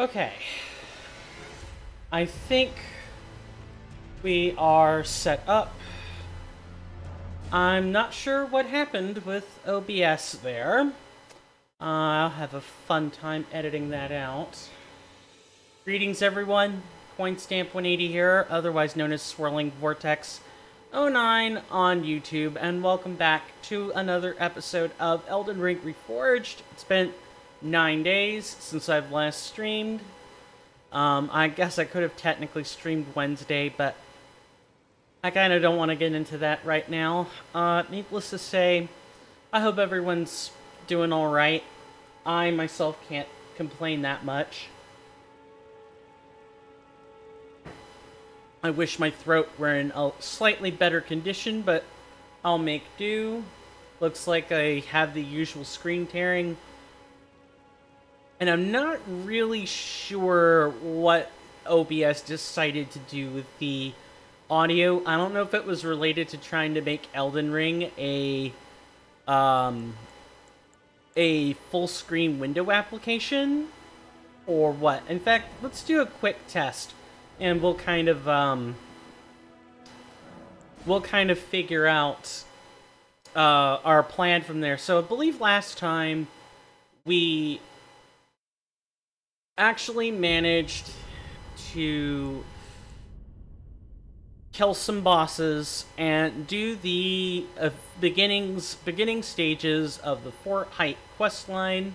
Okay. I think we are set up. I'm not sure what happened with OBS there. I'll have a fun time editing that out. Greetings everyone, CoinStamp180 here, otherwise known as Swirling Vortex 09 on YouTube, and welcome back to another episode of Elden Ring Reforged. It's been 9 days since I've last streamed. I guess I could have technically streamed Wednesday, but I kind of don't want to get into that right now. Needless to say, I hope everyone's doing alright. I myself can't complain that much. I wish my throat were in a slightly better condition, but I'll make do. Looks like I have the usual screen tearing. And I'm not really sure what OBS decided to do with the audio. I don't know if it was related to trying to make Elden Ring a full screen window application or what. In fact, let's do a quick test and we'll kind of figure out our plan from there. So I believe last time we actually managed to kill some bosses and do the beginning stages of the Fort Height questline.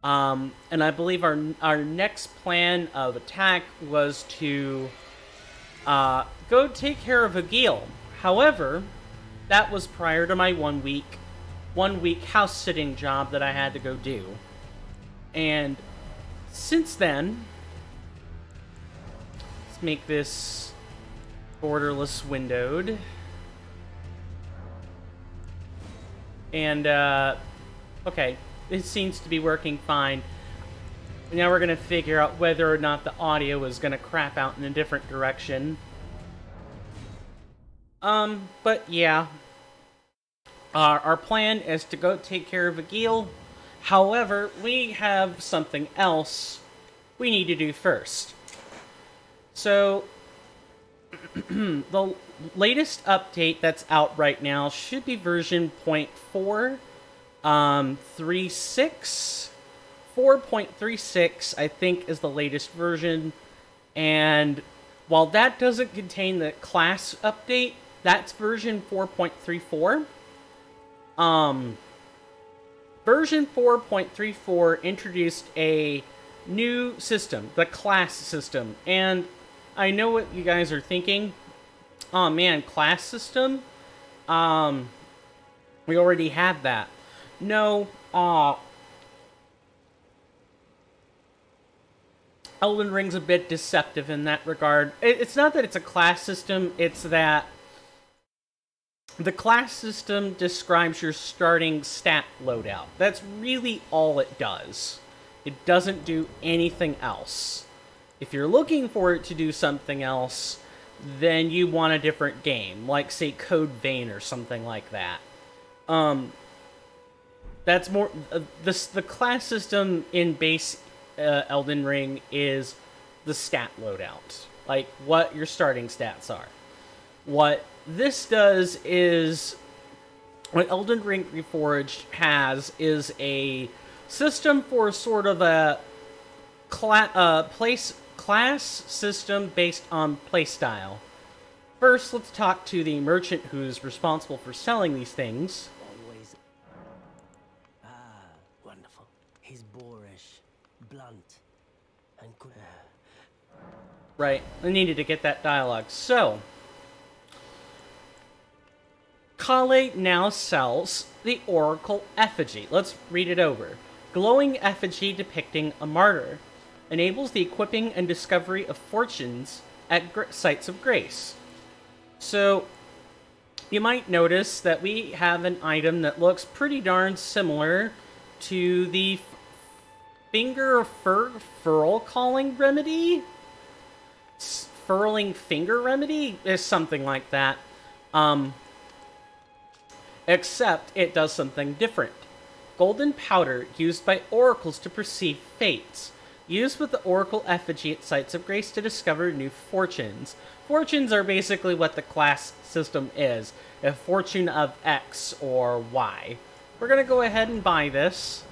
And I believe our next plan of attack was to go take care of Agheel. However, that was prior to my one week house sitting job that I had to go do. And since then, let's make this borderless windowed. And, okay, it seems to be working fine. Now we're going to figure out whether or not the audio is going to crap out in a different direction. But yeah. Our plan is to go take care of Agheel. However, we have something else we need to do first. So, the latest update that's out right now should be version 0.4. 4.36, I think, is the latest version. And while that doesn't contain the class update, that's version 4.34. Version 4.34 introduced a new system, the class system. And I know what you guys are thinking. Oh man, class system? We already have that. No, Elden Ring's a bit deceptive in that regard. It's not that it's a class system, it's that the class system describes your starting stat loadout. That's really all it does. It doesn't do anything else. If you're looking for it to do something else, then you want a different game, like, say, Code Vein or something like that. That's more... the class system in base Elden Ring is the stat loadout. Like, what your starting stats are. What this does is... what Elden Ring Reforged has is a system for sort of a class system based on playstyle. First, let's talk to the merchant who's responsible for selling these things. Always. Ah, wonderful. He's boorish, blunt, and good. Right, I needed to get that dialogue. So, Kale now sells the Oracle Effigy. Let's read it over. Glowing effigy depicting a martyr. Enables the equipping and discovery of fortunes at sites of grace. So, you might notice that we have an item that looks pretty darn similar to the finger furl calling remedy? Furling finger remedy? Is something like that. Except it does something different. Golden powder used by oracles to perceive fates. Use with the Oracle effigy at Sites of Grace to discover new fortunes. Fortunes are basically what the class system is. A fortune of X or Y. We're going to go ahead and buy this.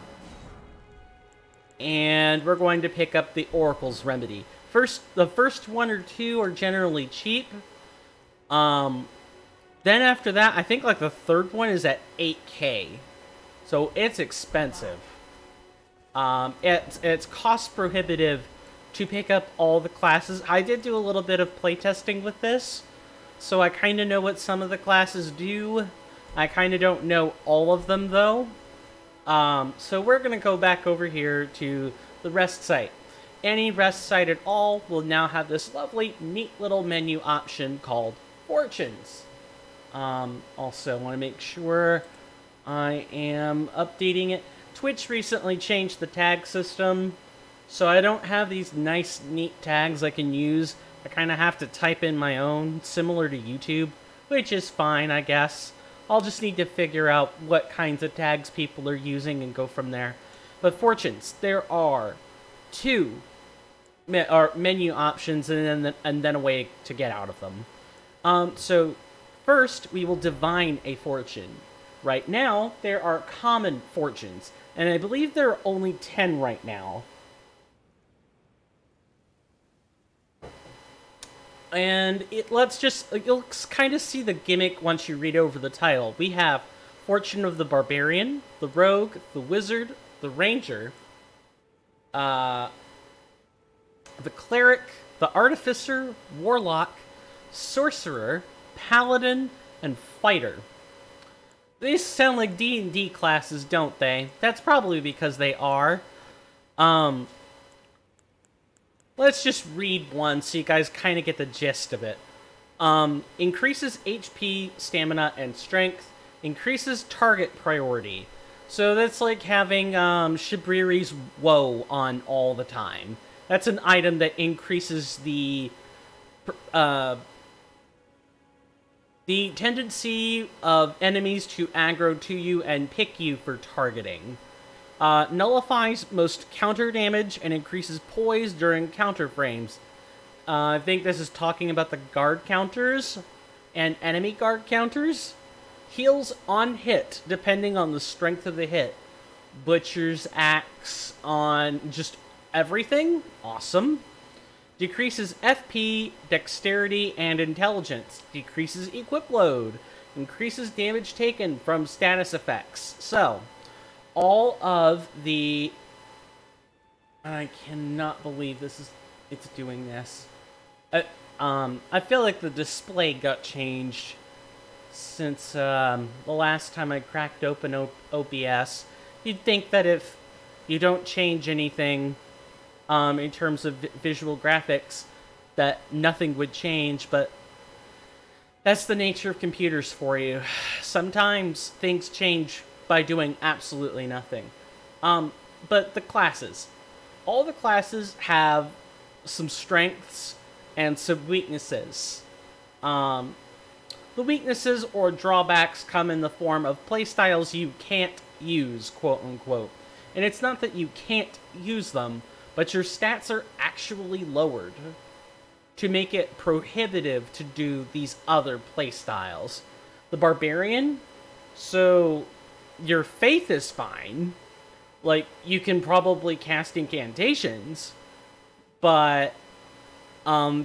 And we're going to pick up the Oracle's Remedy. The first one or two are generally cheap. Then after that, I think like the third one is at 8K. So it's expensive. It's cost prohibitive to pick up all the classes. I did do a little bit of playtesting with this, so I kind of know what some of the classes do. I kind of don't know all of them, though. So we're going to go back over here to the rest site. Any rest site at all will now have this lovely, neat little menu option called Fortunes. Also, want to make sure I am updating it. Twitch recently changed the tag system, so I don't have these nice, neat tags I can use. I kind of have to type in my own, similar to YouTube, which is fine, I guess. I'll just need to figure out what kinds of tags people are using and go from there. But fortunes, there are two menu options and then a way to get out of them. So first, we will divine a fortune. Right now, there are common fortunes, and I believe there are only 10 right now. And you'll kind of see the gimmick once you read over the title. We have Fortune of the Barbarian, the Rogue, the Wizard, the Ranger, the Cleric, the Artificer, Warlock, Sorcerer, Paladin, and Fighter. These sound like D&D classes, don't they? That's probably because they are. Let's just read one so you guys kind of get the gist of it. Increases HP, stamina, and strength. Increases target priority. So that's like having Shabriri's Woe on all the time. That's an item that increases the tendency of enemies to aggro to you and pick you for targeting. Nullifies most counter damage and increases poise during counter frames. I think this is talking about the guard counters and enemy guard counters. Heals on hit, depending on the strength of the hit. Butcher's Axe on just everything. Awesome. Decreases FP, Dexterity, and Intelligence. Decreases Equip Load. Increases damage taken from status effects. So, all of the... I cannot believe it's doing this. I feel like the display got changed since the last time I cracked open OBS. You'd think that if you don't change anything in terms of visual graphics, that nothing would change, but that's the nature of computers for you. Sometimes things change by doing absolutely nothing. But the classes. All the classes have some strengths and some weaknesses. The weaknesses or drawbacks come in the form of playstyles you can't use, quote-unquote. And it's not that you can't use them, but your stats are actually lowered to make it prohibitive to do these other playstyles. The Barbarian, so your faith is fine. Like, you can probably cast incantations, but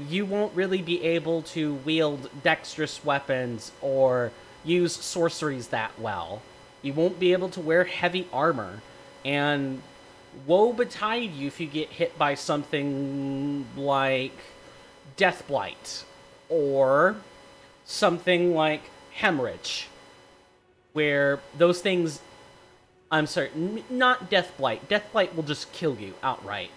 you won't really be able to wield dexterous weapons or use sorceries that well. You won't be able to wear heavy armor, and woe betide you if you get hit by something like Deathblight, or something like Hemorrhage, where those things... I'm sorry, not Deathblight. Deathblight will just kill you outright.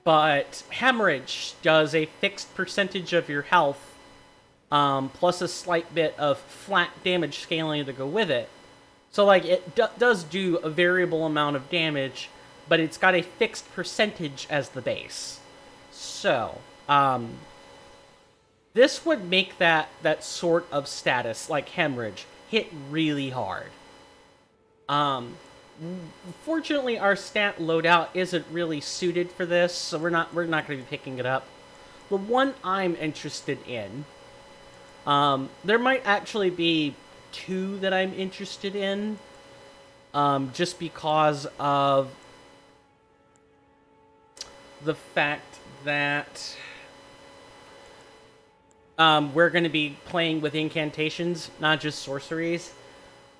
But Hemorrhage does a fixed percentage of your health, plus a slight bit of flat damage scaling to go with it. So, like, it does do a variable amount of damage, but it's got a fixed percentage as the base. So, this would make that sort of status, like Hemorrhage, hit really hard. Fortunately, our stat loadout isn't really suited for this, so we're not going to be picking it up. The one I'm interested in, there might actually be two that I'm interested in, just because of the fact that we're going to be playing with incantations, not just sorceries.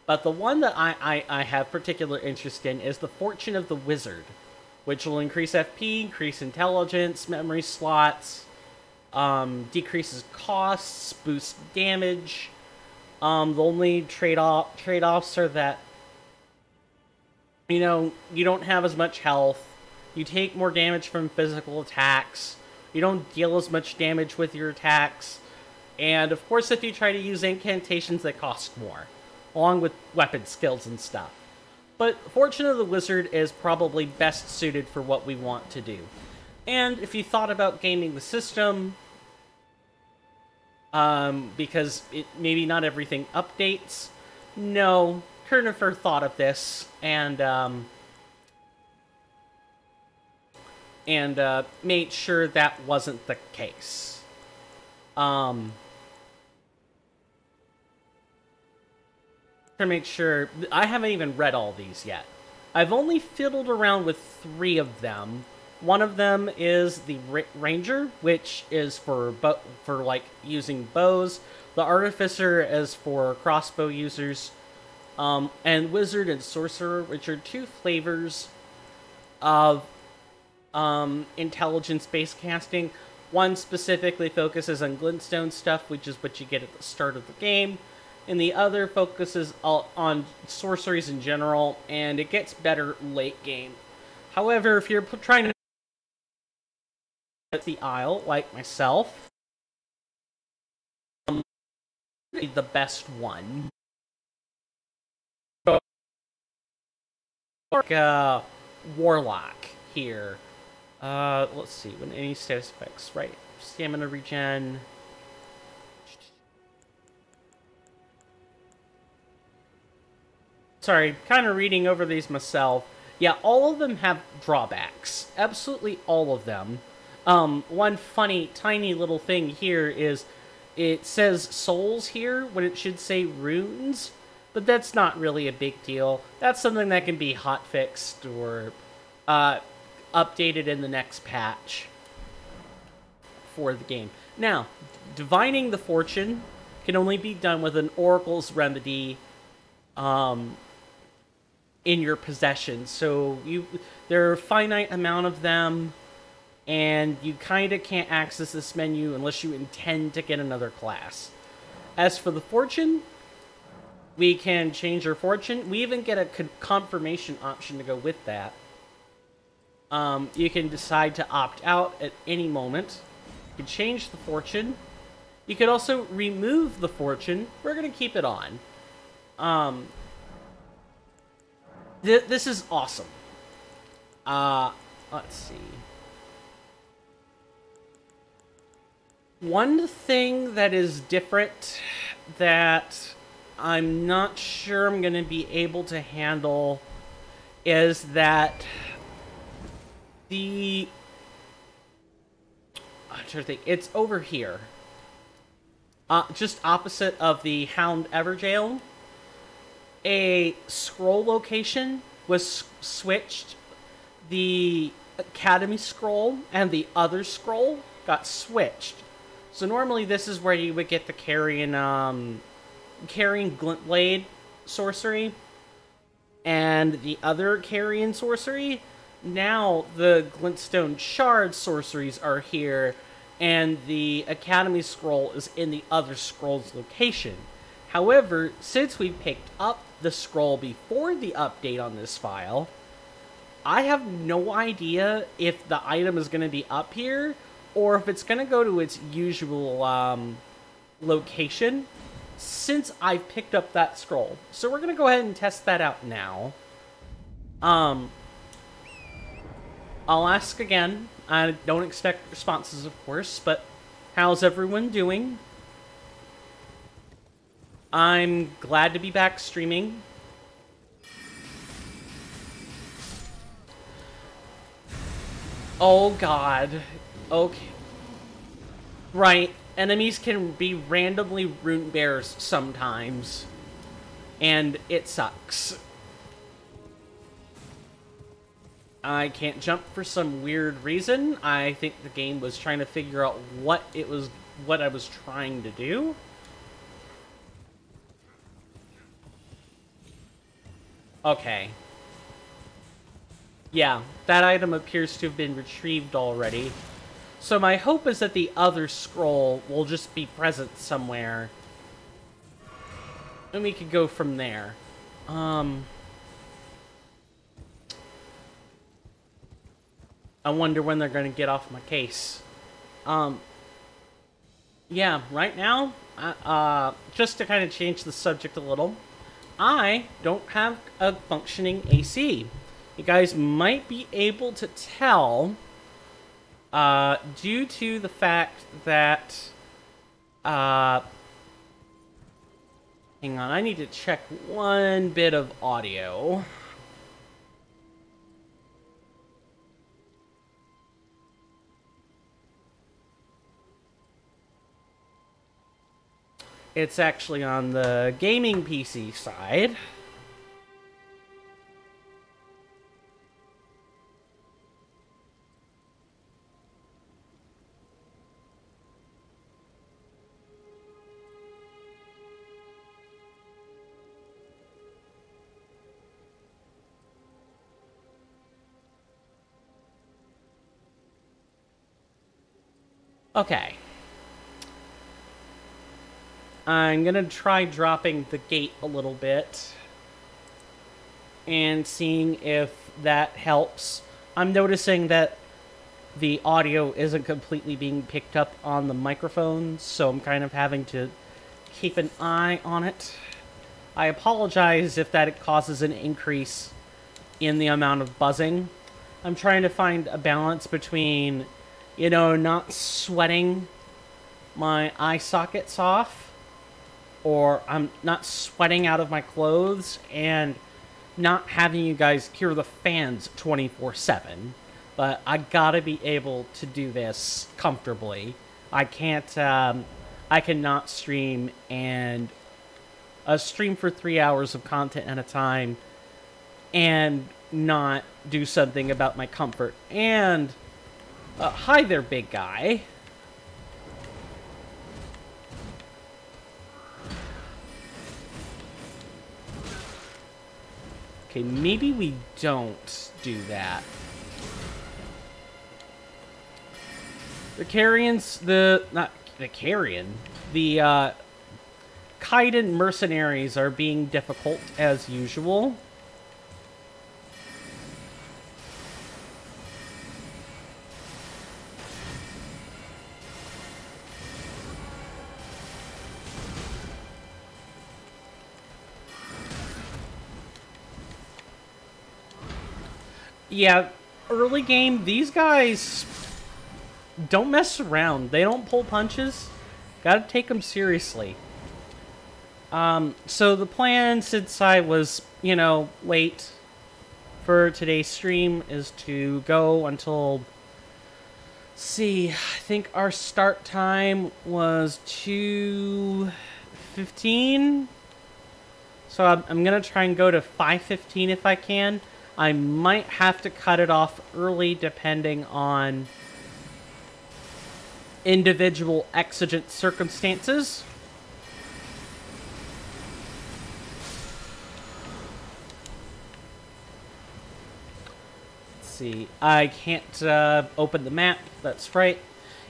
But the one that I have particular interest in is the Fortune of the Wizard, which will increase FP, increase intelligence, memory slots, decreases costs, boosts damage. The only trade-offs are that, you know, you don't have as much health, you take more damage from physical attacks, you don't deal as much damage with your attacks, and of course if you try to use incantations, they cost more, along with weapon skills and stuff. But Fortune of the Wizard is probably best suited for what we want to do. And if you thought about gaming the system, because maybe not everything updates, no, Kurnifer thought of this, and made sure that wasn't the case. To make sure, I haven't even read all these yet. I've only fiddled around with 3 of them. One of them is the Ranger, which is for like using bows. The Artificer is for crossbow users, and Wizard and Sorcerer, which are 2 flavors of intelligence-based casting. One specifically focuses on glintstone stuff, which is what you get at the start of the game, and the other focuses on sorceries in general, and it gets better late game. However, if you're trying to get the Isle, like myself, the best one. Warlock here. Let's see, when any status effects, right? Stamina regen. Sorry, kind of reading over these myself. Yeah, all of them have drawbacks. Absolutely all of them. One funny, tiny little thing here is it says souls here when it should say runes, but that's not really a big deal. That's something that can be hotfixed or updated in the next patch for the game. Now, divining the fortune can only be done with an Oracle's Remedy in your possession. So there are a finite amount of them, and you kind of can't access this menu unless you intend to get another class. As for the fortune, we can change our fortune. We even get a confirmation option to go with that. You can decide to opt out at any moment. You can change the fortune. You could also remove the fortune. We're going to keep it on. This is awesome. Let's see. One thing that is different that I'm not sure I'm going to be able to handle is that I'm trying to think. It's over here. Just opposite of the Hound Everjail. A scroll location was switched. The Academy scroll and the other scroll got switched. So normally this is where you would get the carrying Glintblade sorcery and the other carrying sorcery. Now the Glintstone Shard sorceries are here, and the Academy scroll is in the other scroll's location. However, since we picked up the scroll before the update on this file, I have no idea if the item is going to be up here or if it's going to go to its usual location since I've picked up that scroll. So we're going to go ahead and test that out now. I'll ask again. I don't expect responses, of course, but how's everyone doing? I'm glad to be back streaming. Oh god. Okay. Right. Enemies can be randomly rune bears sometimes. And it sucks. I can't jump for some weird reason. I think the game was trying to figure out what I was trying to do. Okay. Yeah, that item appears to have been retrieved already. So my hope is that the other scroll will just be present somewhere. And we could go from there. I wonder when they're going to get off my case. Yeah, right now, just to kind of change the subject a little, I don't have a functioning AC. You guys might be able to tell, due to the fact that, hang on, I need to check one bit of audio. It's actually on the gaming PC side. Okay. I'm gonna try dropping the gate a little bit and seeing if that helps. I'm noticing that the audio isn't completely being picked up on the microphone, so I'm kind of having to keep an eye on it. I apologize if that causes an increase in the amount of buzzing. I'm trying to find a balance between, you know, not sweating my eye sockets off, or I'm not sweating out of my clothes, and not having you guys hear the fans 24/7. But I gotta be able to do this comfortably. I can't, I cannot stream and stream for 3 hours of content at a time and not do something about my comfort. And, hi there, big guy. Okay, maybe we don't do that. The Carrions, not the Carrion, the, Kaiden mercenaries are being difficult as usual. Yeah, early game, these guys don't mess around. They don't pull punches. Gotta take them seriously. So the plan, since I was, you know, late for today's stream, is to go until, see, I think our start time was 2:15. So I'm gonna try and go to 5:15 if I can. I might have to cut it off early depending on individual exigent circumstances. Let's see. I can't open the map. That's right.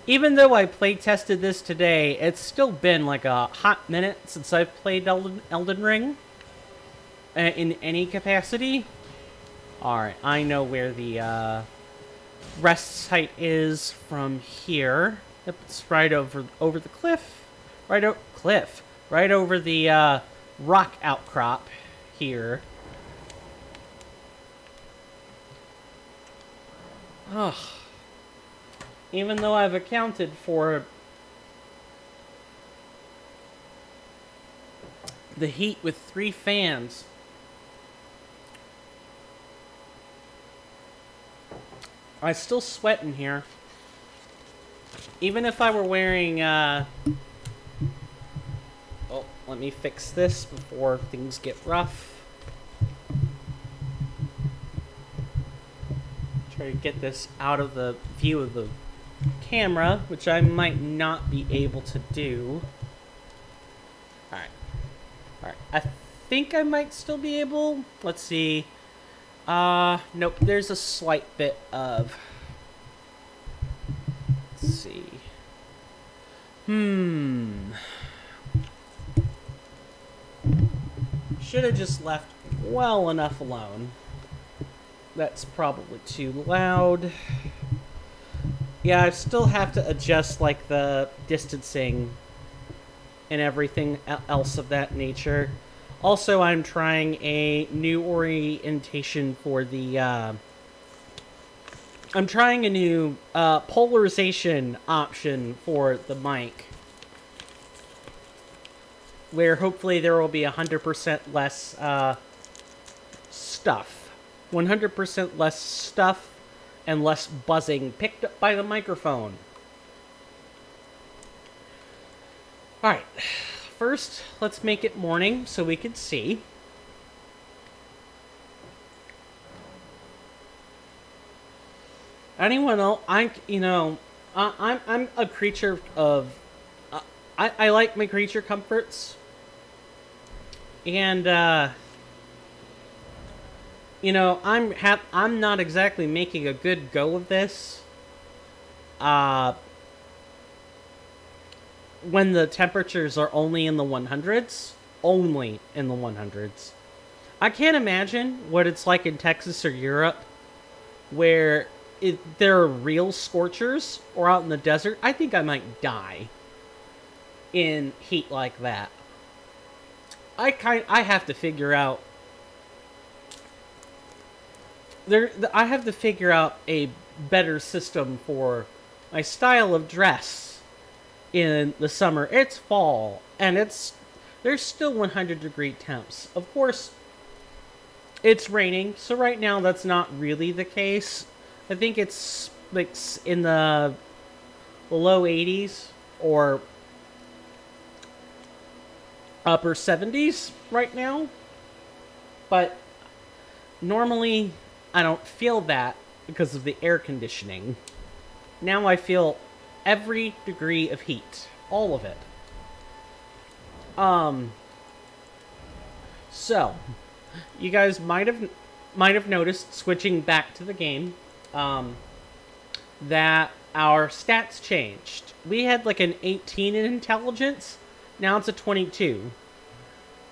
Even though I play tested this today, it's still been like a hot minute since I've played Elden Ring in any capacity. Alright, I know where the rest site is from here. Yep, it's right over the cliff. Right over the rock outcrop here. Ugh. Even though I've accounted for the heat with 3 fans, I still sweat in here. Even if I were wearing, Oh, let me fix this before things get rough. Try to get this out of the view of the camera, which I might not be able to do. Alright. Alright. I think I might still be able. Let's see. Nope. There's a slight bit of... Let's see. Should have just left well enough alone. That's probably too loud. Yeah, I still have to adjust, like, the distancing and everything else of that nature. Also, I'm trying a new orientation for the, I'm trying a new, polarization option for the mic. Where hopefully there will be 100% less, stuff. 100% less stuff and less buzzing picked up by the microphone. Alright, first let's make it morning so we can see. Anyone else? I'm a creature of... I like my creature comforts. And, I'm not exactly making a good go of this. When the temperatures are only in the 100s. Only in the 100s. I can't imagine what it's like in Texas or Europe, where there are real scorchers, or out in the desert. I think I might die in heat like that. I have to figure out... I have to figure out a better system for my style of dress in the summer. It's fall, and there's still 100-degree temps. Of course, it's raining, so right now that's not really the case. I think it's like in the low 80s or upper 70s right now. But normally I don't feel that because of the air conditioning. Now I feel every degree of heat. All of it. So, you guys might have noticed, switching back to the game, that our stats changed. We had like an 18 in intelligence. Now it's a 22.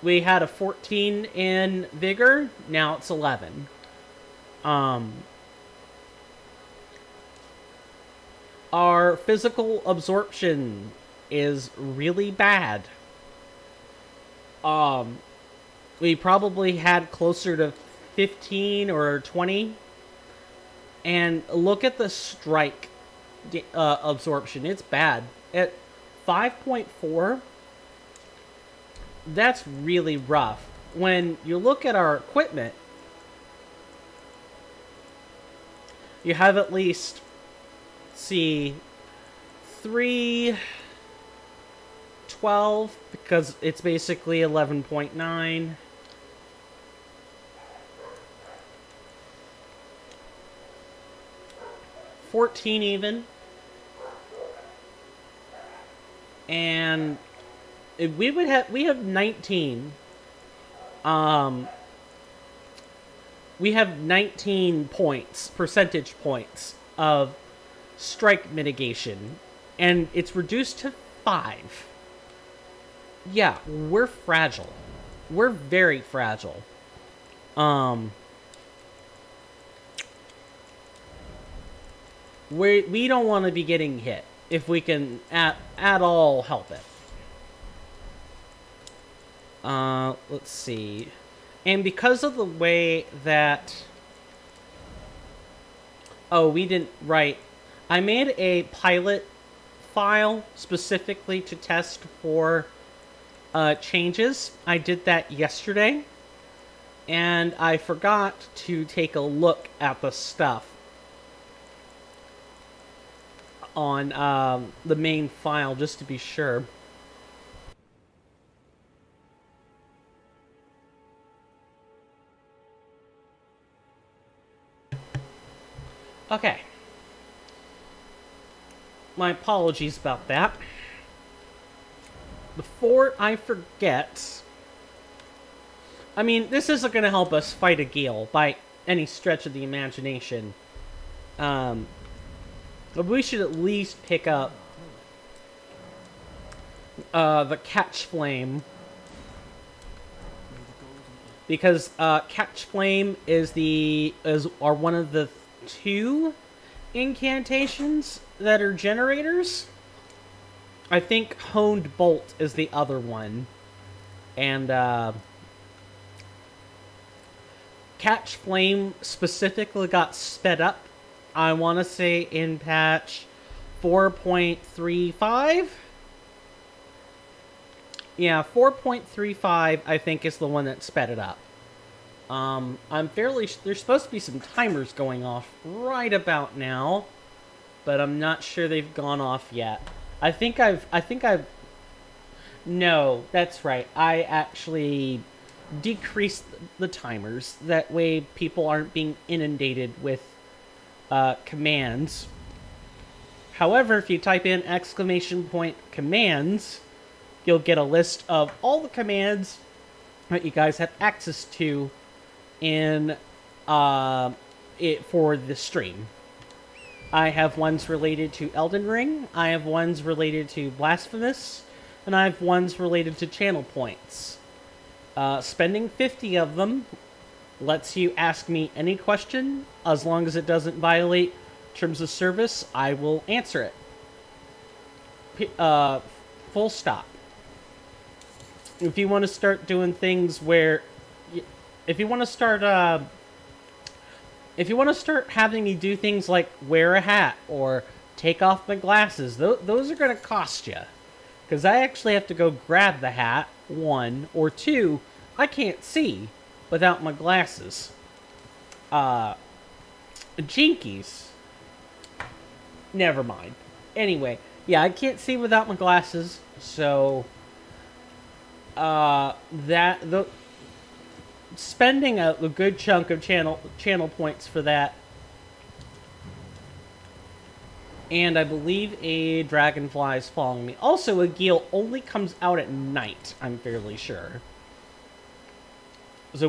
We had a 14 in vigor. Now it's 11. Our physical absorption is really bad. We probably had closer to 15 or 20. And look at the strike absorption. It's bad. At 5.4, that's really rough. When you look at our equipment, you have at least, see, 312, because it's basically 11.9. $14 even. And we have 19. We have 19 points, percentage points of strike mitigation, and it's reduced to 5. Yeah, we're fragile. We're very fragile. We don't want to be getting hit if we can at all help it. Let's see. And because of the way that... Oh, we didn't write... I made a pilot file specifically to test for changes. I did that yesterday. And I forgot to take a look at the stuff on the main file just to be sure. Okay. My apologies about that. Before I forget, I mean, this isn't going to help us fight Agheel by any stretch of the imagination. But we should at least pick up the Catch Flame. Because Catch Flame is are one of the 2 incantations that are generators. I think Honed Bolt is the other one. And Catch Flame specifically got sped up, I want to say, in patch 4.35? Yeah, 4.35, I think, is the one that sped it up. I'm fairly... There's supposed to be some timers going off right about now, but I'm not sure they've gone off yet. I think I've... No, that's right. I actually decreased the timers. That way people aren't being inundated with commands. However, if you type in !commands, you'll get a list of all the commands that you guys have access to in for the stream. I have ones related to Elden Ring, I have ones related to Blasphemous, and I have ones related to channel points. Spending 50 of them lets you ask me any question. As long as it doesn't violate terms of service, I will answer it. Full stop. If you want to start doing things where... If you want to start having me do things like wear a hat or take off my glasses, those are going to cost you. Because I actually have to go grab the hat, 1, or 2, I can't see without my glasses. Jinkies. Never mind. Anyway, yeah, I can't see without my glasses, so... spending a good chunk of channel points for that. And I believe a dragonfly is following me. Also, Agheel only comes out at night, I'm fairly sure. So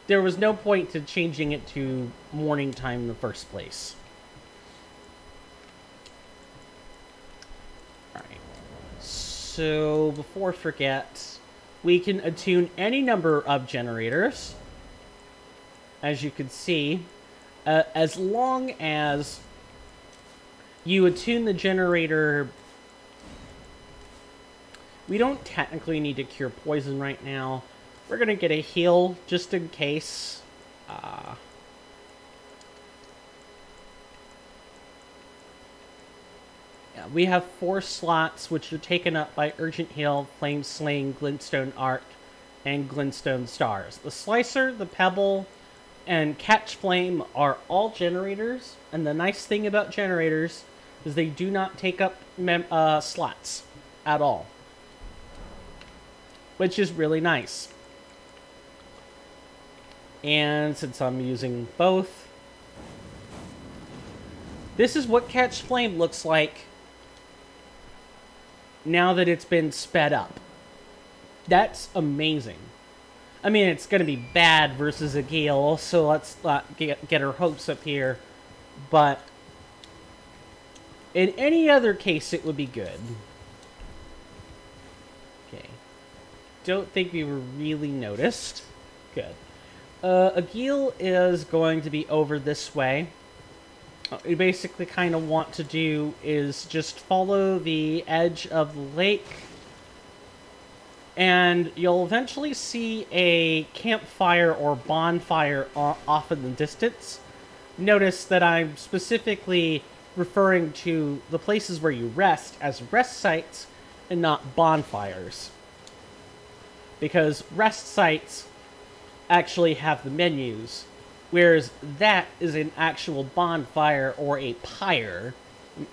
there was no point to changing it to morning time in the first place. Alright. So, before I forget, we can attune any number of generators, as you can see, as long as you attune the generator. We don't technically need to cure poison right now. We're going to get a heal just in case. Yeah, we have 4 slots, which are taken up by Urgent Heal, Flame Sling, Glintstone Arc, and Glintstone Stars. The Slicer, the Pebble, and Catch Flame are all generators, and the nice thing about generators is they do not take up slots at all, which is really nice. And since I'm using both, this is what Catch Flame looks like now that it's been sped up. That's amazing. I mean, it's going to be bad versus Agheel, so let's not get our hopes up here. But in any other case, it would be good. Okay. Don't think we were really noticed. Good. Agheel is going to be over this way. What we basically kind of want to do is just follow the edge of the lake, and you'll eventually see a campfire or bonfire off in the distance. Notice that I'm specifically referring to the places where you rest as rest sites and not bonfires, because rest sites actually have the menus, whereas that is an actual bonfire or a pyre,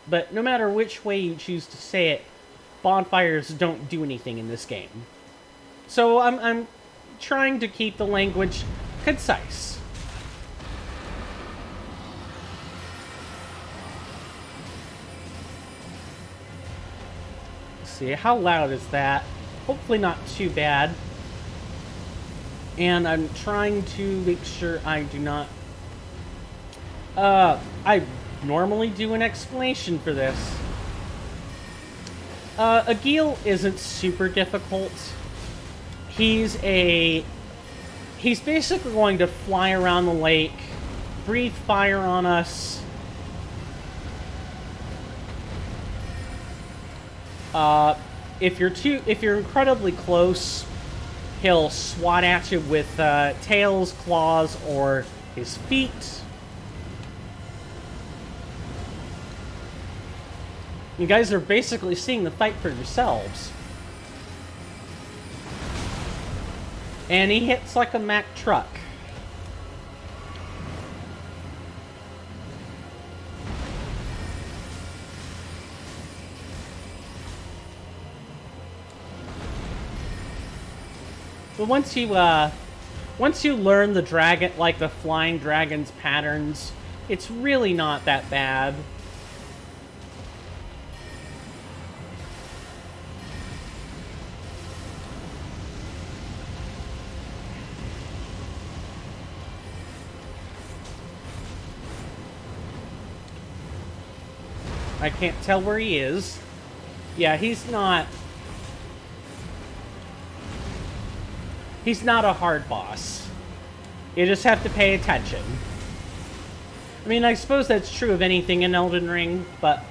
But no matter which way you choose to say it, bonfires don't do anything in this game. So I'm trying to keep the language concise. Let's see, how loud is that? Hopefully not too bad. And I'm trying to make sure I do not... I normally do an explanation for this. Agheel isn't super difficult. He's basically going to fly around the lake, breathe fire on us. If you're incredibly close, he'll swat at you with tails, claws, or his feet. You guys are basically seeing the fight for yourselves. And he hits like a Mack truck. But once you learn the dragon, like the flying dragon's patterns, it's really not that bad. I can't tell where he is. Yeah, he's not a hard boss. You just have to pay attention. I mean, I suppose that's true of anything in Elden Ring, but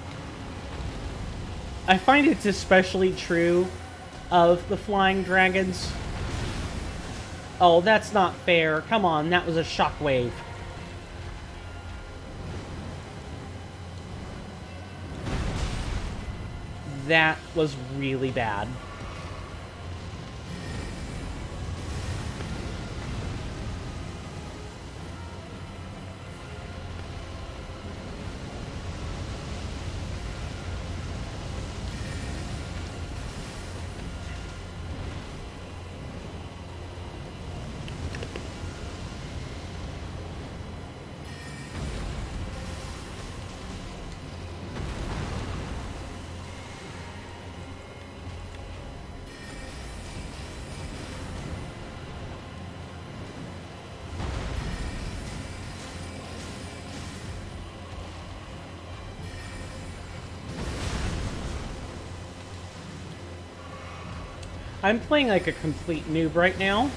I find it's especially true of the flying dragons. Oh, that's not fair. Come on, that was a shockwave. That was really bad. I'm playing like a complete noob right now.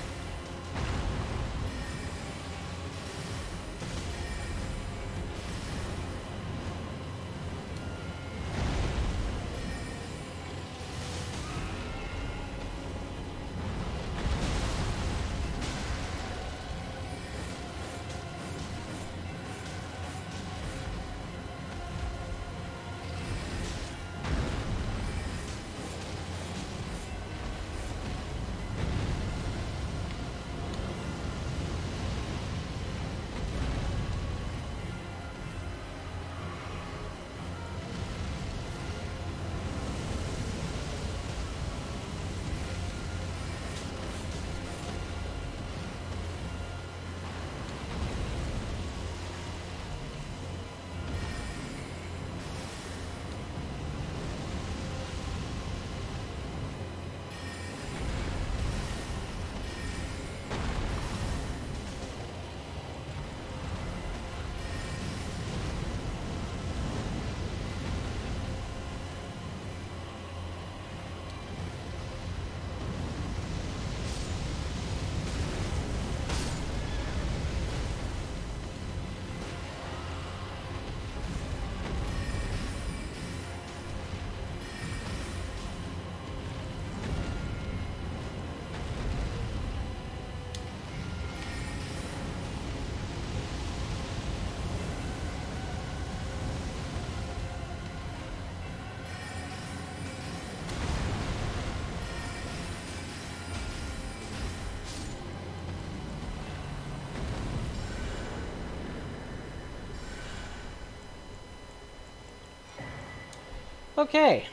Okay.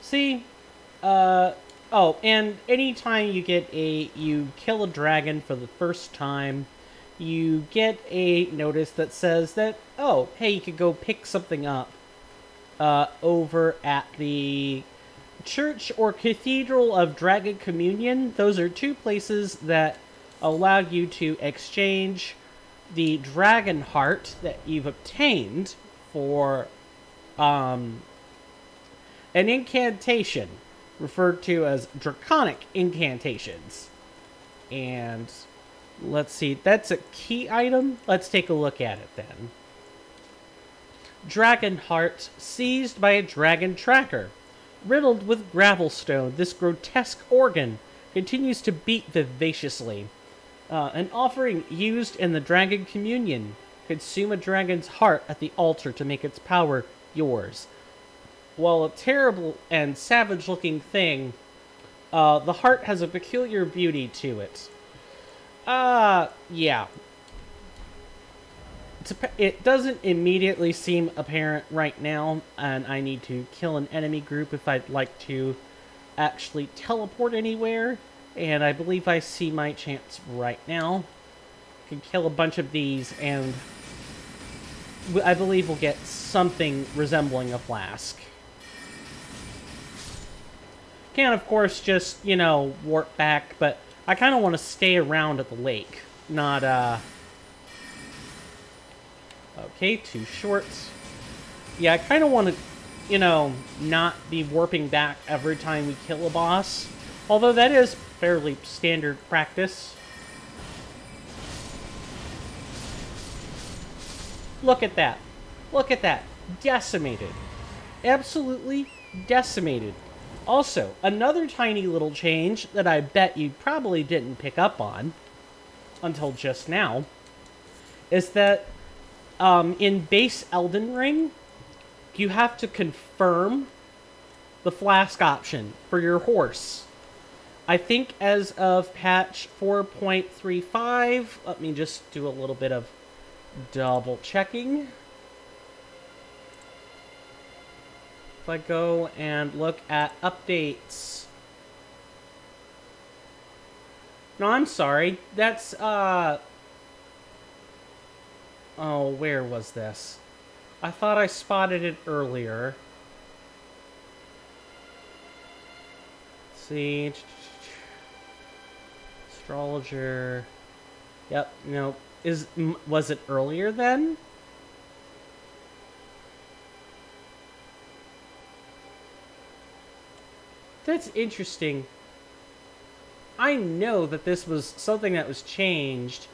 See? Oh, and anytime you kill a dragon for the first time, you get a notice that says that, oh, hey, you could go pick something up over at the Church or Cathedral of Dragon Communion. Those are two places that allow you to exchange the dragon heart that you've obtained for an incantation referred to as draconic incantations. And let's see, that's a key item. Let's take a look at it then. Dragon heart seized by a dragon tracker. Riddled with gravelstone, this grotesque organ continues to beat vivaciously. An offering used in the dragon communion. Consume a dragon's heart at the altar to make its power yours. While a terrible and savage-looking thing, the heart has a peculiar beauty to it. Yeah. It doesn't immediately seem apparent right now, and I need to kill an enemy group if I'd like to actually teleport anywhere, and I believe I see my chance right now. I can kill a bunch of these, and I believe we'll get something resembling a flask. Can, of course, just, you know, warp back, but I kind of want to stay around at the lake, not, Okay, too short. Yeah, I kind of want to, you know, not be warping back every time we kill a boss. Although that is fairly standard practice. Look at that. Look at that. Decimated. Absolutely decimated. Also, another tiny little change that I bet you probably didn't pick up on until just now is that in base Elden Ring, you have to confirm the flask option for your horse. I think as of patch 4.35, let me just do a little bit of double checking. If I go and look at updates. No, I'm sorry. That's, oh, where was this? I thought I spotted it earlier. Let's see. Astrologer. Yep, no. Was it earlier then? That's interesting. I know that this was something that was changed.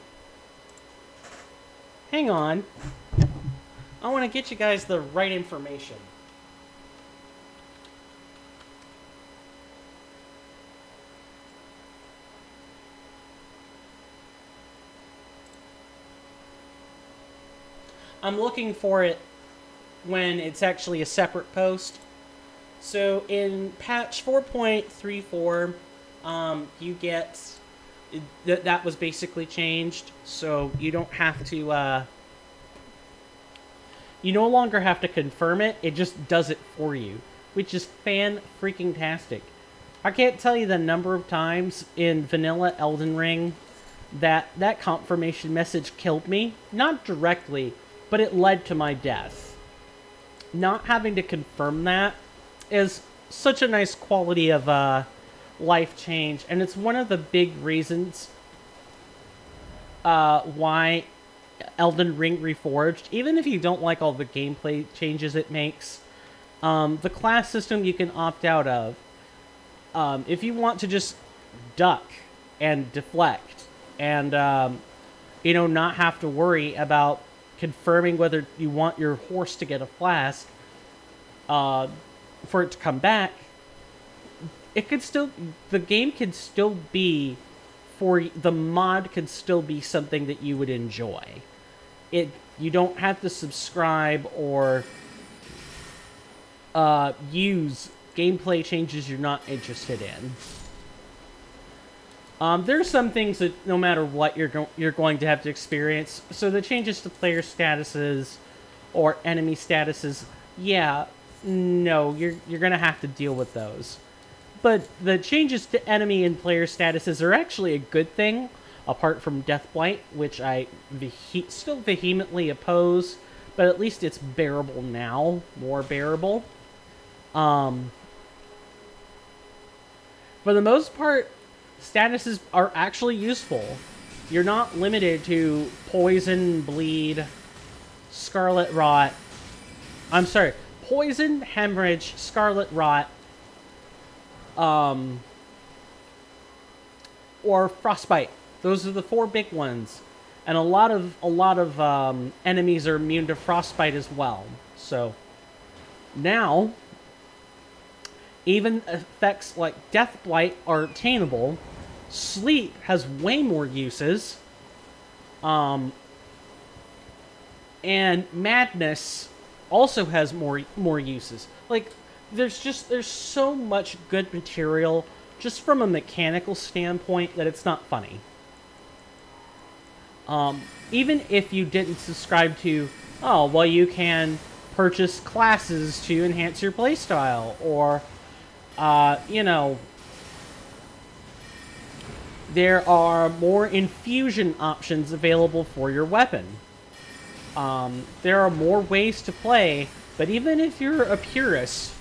Hang on. I want to get you guys the right information. I'm looking for it when it's actually a separate post. So in patch 4.34, you get... That was basically changed, so you don't have to, you no longer have to confirm it, it just does it for you, which is fan-freaking-tastic. I can't tell you the number of times in vanilla Elden Ring that confirmation message killed me. Not directly, but it led to my death. Not having to confirm that is such a nice quality of, life change, and it's one of the big reasons why Elden Ring Reforged, even if you don't like all the gameplay changes it makes, the class system you can opt out of. If you want to just duck and deflect and, you know, not have to worry about confirming whether you want your horse to get a flask for it to come back, it could still, the game could still be, the mod could still be something that you would enjoy. You don't have to subscribe or use gameplay changes you're not interested in. There's some things that no matter what you're going to have to experience. So the changes to player statuses or enemy statuses, yeah, no, you're gonna have to deal with those. But the changes to enemy and player statuses are actually a good thing, apart from Deathblight, which I still vehemently oppose, but at least it's bearable now, more bearable. For the most part, statuses are actually useful. You're not limited to poison, bleed, scarlet rot. I'm sorry, poison, hemorrhage, scarlet rot, or frostbite. Those are the 4 big ones, and a lot of enemies are immune to frostbite as well. So now, even effects like Deathblight are attainable. Sleep has way more uses, and Madness also has more uses. Like, there's so much good material just from a mechanical standpoint that it's not funny. Even if you didn't subscribe to, oh, well, you can purchase classes to enhance your playstyle, or, you know, there are more infusion options available for your weapon. There are more ways to play, but even if you're a purist,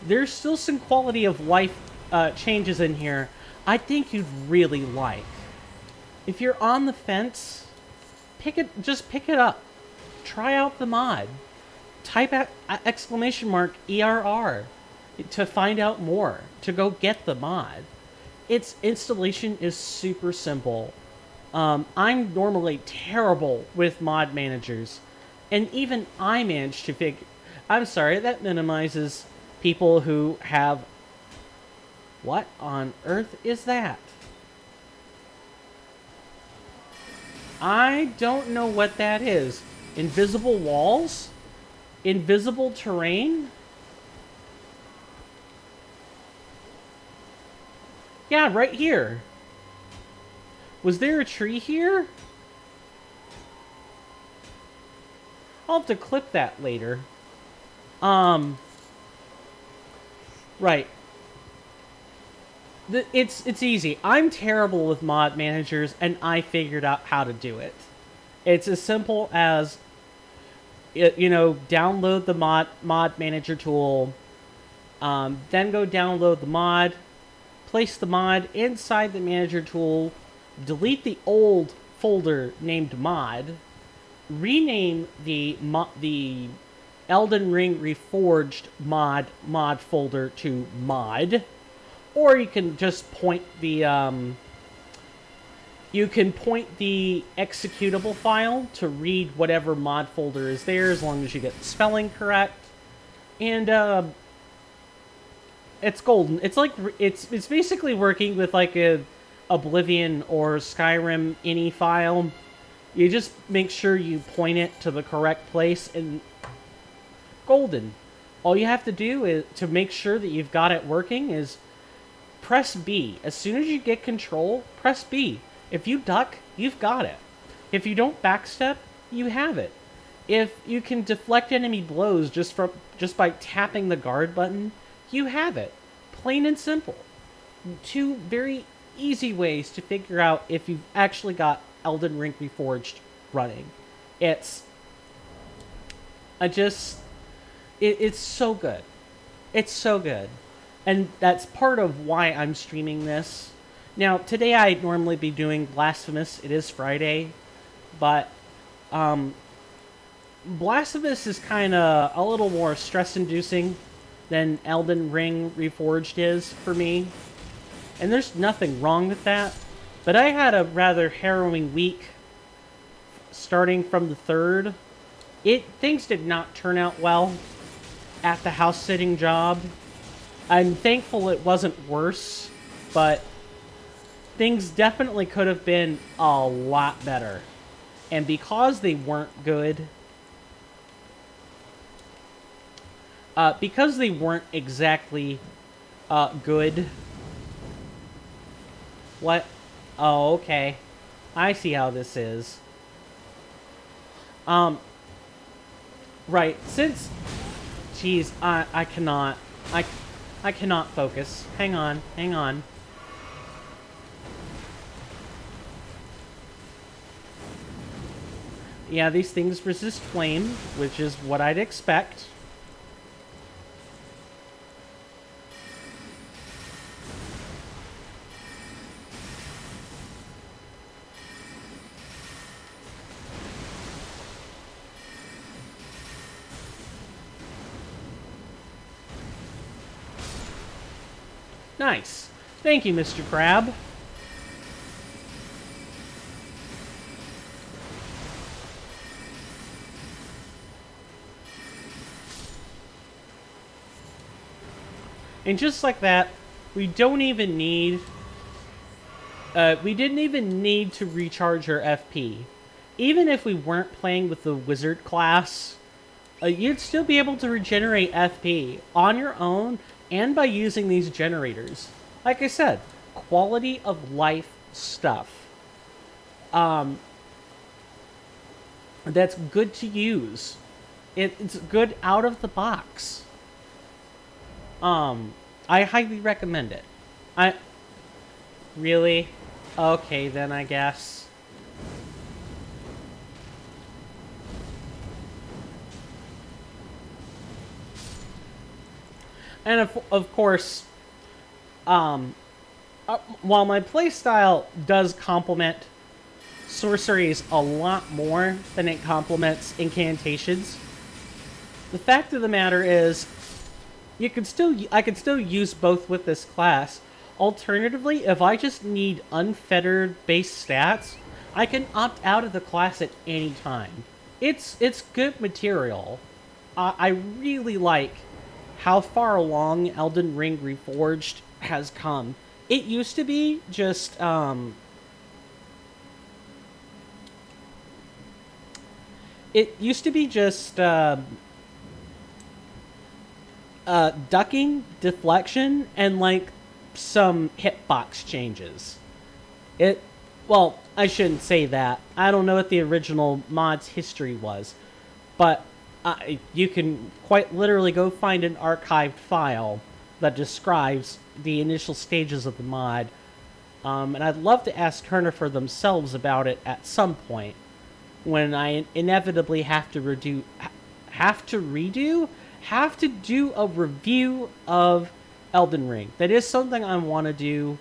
there's still some quality of life changes in here I think you'd really like. If you're on the fence, just pick it up. Try out the mod. Type out !ERR to find out more, to go get the mod. Its installation is super simple. I'm normally terrible with mod managers, and even I managed to figure... I'm sorry, that minimizes people who have... What on earth is that? I don't know what that is. Invisible walls? Invisible terrain? Yeah, right here. Was there a tree here? I'll have to clip that later. Right. It's easy. I'm terrible with mod managers, and I figured out how to do it. It's as simple as, you know, download the mod manager tool, then go download the mod, place the mod inside the manager tool, delete the old folder named mod, rename the Elden Ring Reforged mod folder to mod, or you can just point the executable file to read whatever mod folder is there, as long as you get the spelling correct. And it's golden. It's like it's basically working with like a Oblivion or Skyrim ini file. You just make sure you point it to the correct place, and golden. All you have to do is to make sure that you've got it working is press B. As soon as you get control, press B. If you duck, you've got it. If you don't backstep, you have it. If you can deflect enemy blows just by tapping the guard button, you have it. Plain and simple. 2 very easy ways to figure out if you've actually got Elden Ring Reforged running. It's so good. It's so good. And that's part of why I'm streaming this. Now, today I'd normally be doing Blasphemous. It is Friday. But, Blasphemous is kind of a little more stress-inducing than Elden Ring Reforged is for me. And there's nothing wrong with that. But I had a rather harrowing week starting from the 3rd. Things did not turn out well at the house-sitting job. I'm thankful it wasn't worse, but things definitely could have been a lot better. And because they weren't good, because they weren't exactly good... What? Oh, okay. I see how this is. Right, since Jeez, I cannot. I cannot focus. Hang on, hang on. Yeah, these things resist flame, which is what I'd expect. Nice. Thank you, Mr. Crab. And just like that, we don't even need... we didn't even need to recharge our FP. Even if we weren't playing with the wizard class, you'd still be able to regenerate FP on your own and by using these generators. Like I said, quality of life stuff. That's good to use. It's good out of the box. I highly recommend it. Really? Okay, then I guess. And of course, while my playstyle does complement sorceries a lot more than it complements incantations, the fact of the matter is, I could still use both with this class. Alternatively, if I just need unfettered base stats, I can opt out of the class at any time. It's good material. I really like how far along Elden Ring Reforged has come. It used to be just ducking, deflection, and like some hitbox changes. Well, I shouldn't say that. I don't know what the original mod's history was, but you can quite literally go find an archived file that describes the initial stages of the mod, and I'd love to ask Kernifer themselves about it at some point when I inevitably have to do a review of Elden Ring. That is something I want to do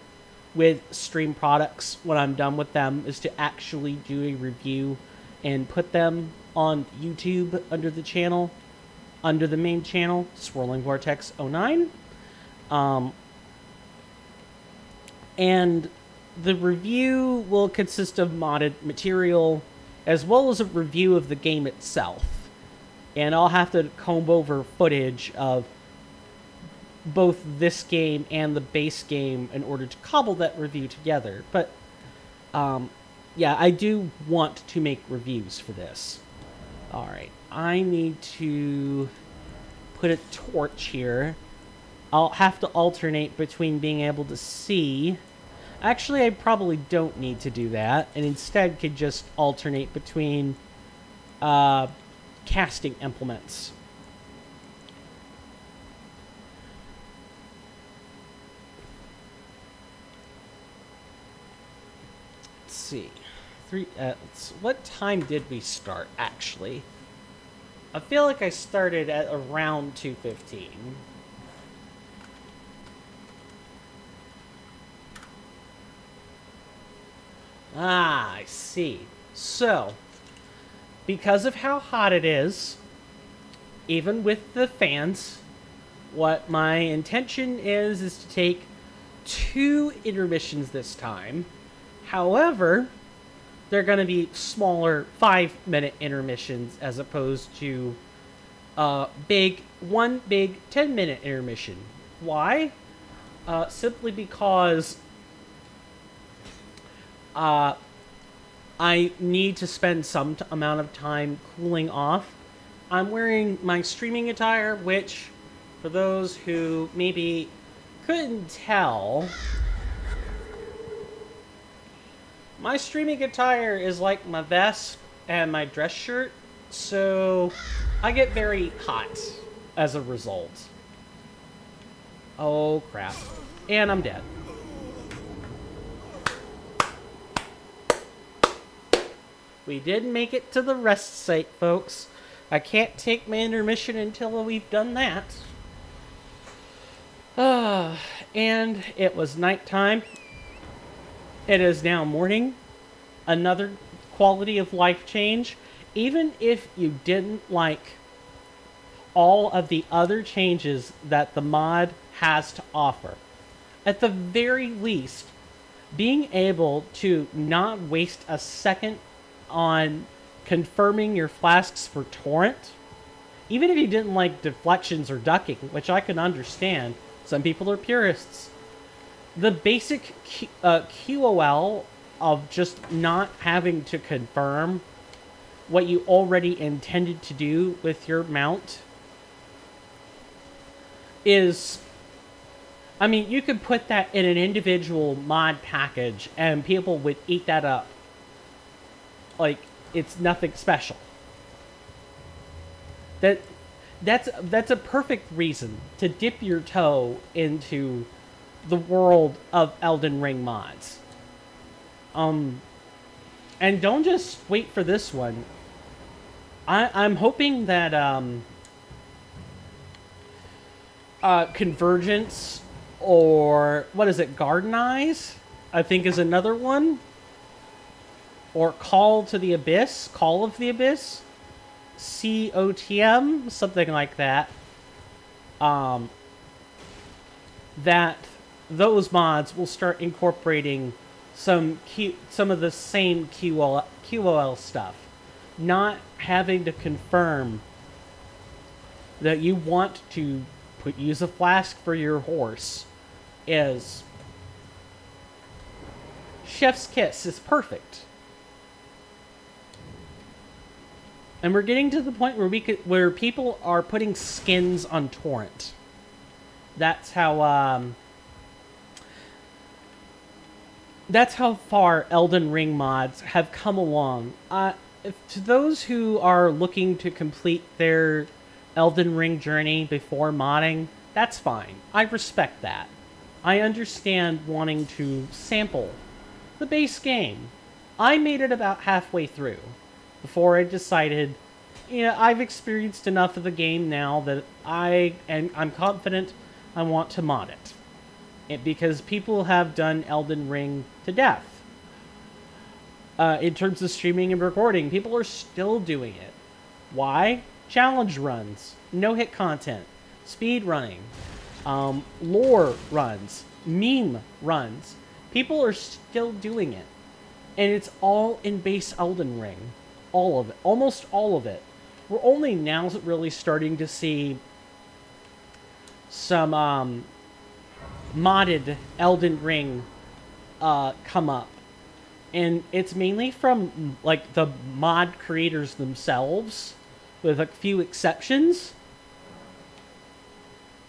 with stream products when I'm done with them, is to actually do a review and put them on YouTube under the channel, under the main channel, Swirling Vortex 09. And the review will consist of modded material, as well as a review of the game itself. And I'll have to comb over footage of both this game and the base game in order to cobble that review together. But, yeah, I do want to make reviews for this. Alright, I need to put a torch here. I'll have to alternate between being able to see. Actually, I probably don't need to do that, and instead could just alternate between casting implements. Let's see. What time did we start, actually? I feel like I started at around 2:15. Ah, I see. So, because of how hot it is, even with the fans, what my intention is to take 2 intermissions this time. However, they're going to be smaller 5-minute intermissions as opposed to one big 10-minute intermission. Why? Simply because I need to spend some amount of time cooling off. I'm wearing my streaming attire, which, for those who maybe couldn't tell, my streaming attire is like my vest and my dress shirt, so I get very hot as a result. Oh, crap. And I'm dead. We did make it to the rest site, folks. I can't take my intermission until we've done that. And it was nighttime. It is now morning. Another quality of life change. Even if you didn't like all of the other changes that the mod has to offer, at the very least, being able to not waste a second on confirming your flasks for torrent, even if you didn't like deflections or ducking, which I can understand, some people are purists. The basic QOL of just not having to confirm what you already intended to do with your mount is... I mean, you could put that in an individual mod package and people would eat that up like it's nothing special. That's a perfect reason to dip your toe into the world of Elden Ring mods. And don't just wait for this one. I'm hoping that Convergence, or what is it, Garden Eyes, I think is another one, or Call to the Abyss, Call of the Abyss, COTM, something like that. That those mods will start incorporating some of the same QOL stuff. Not having to confirm that you want to use a flask for your horse is chef's kiss. It's perfect. And we're getting to the point where people are putting skins on torrent. That's how far Elden Ring mods have come along. To those who are looking to complete their Elden Ring journey before modding, that's fine. I respect that. I understand wanting to sample the base game. I made it about halfway through before I decided, I've experienced enough of the game now that I'm confident I want to mod it. Because people have done Elden Ring to death. In terms of streaming and recording, people are still doing it. Why? Challenge runs, no-hit content, speed running, lore runs, meme runs. People are still doing it. And it's all in base Elden Ring. All of it. Almost all of it. We're only now really starting to see some modded Elden Ring come up. And it's mainly from like the mod creators themselves, with a few exceptions.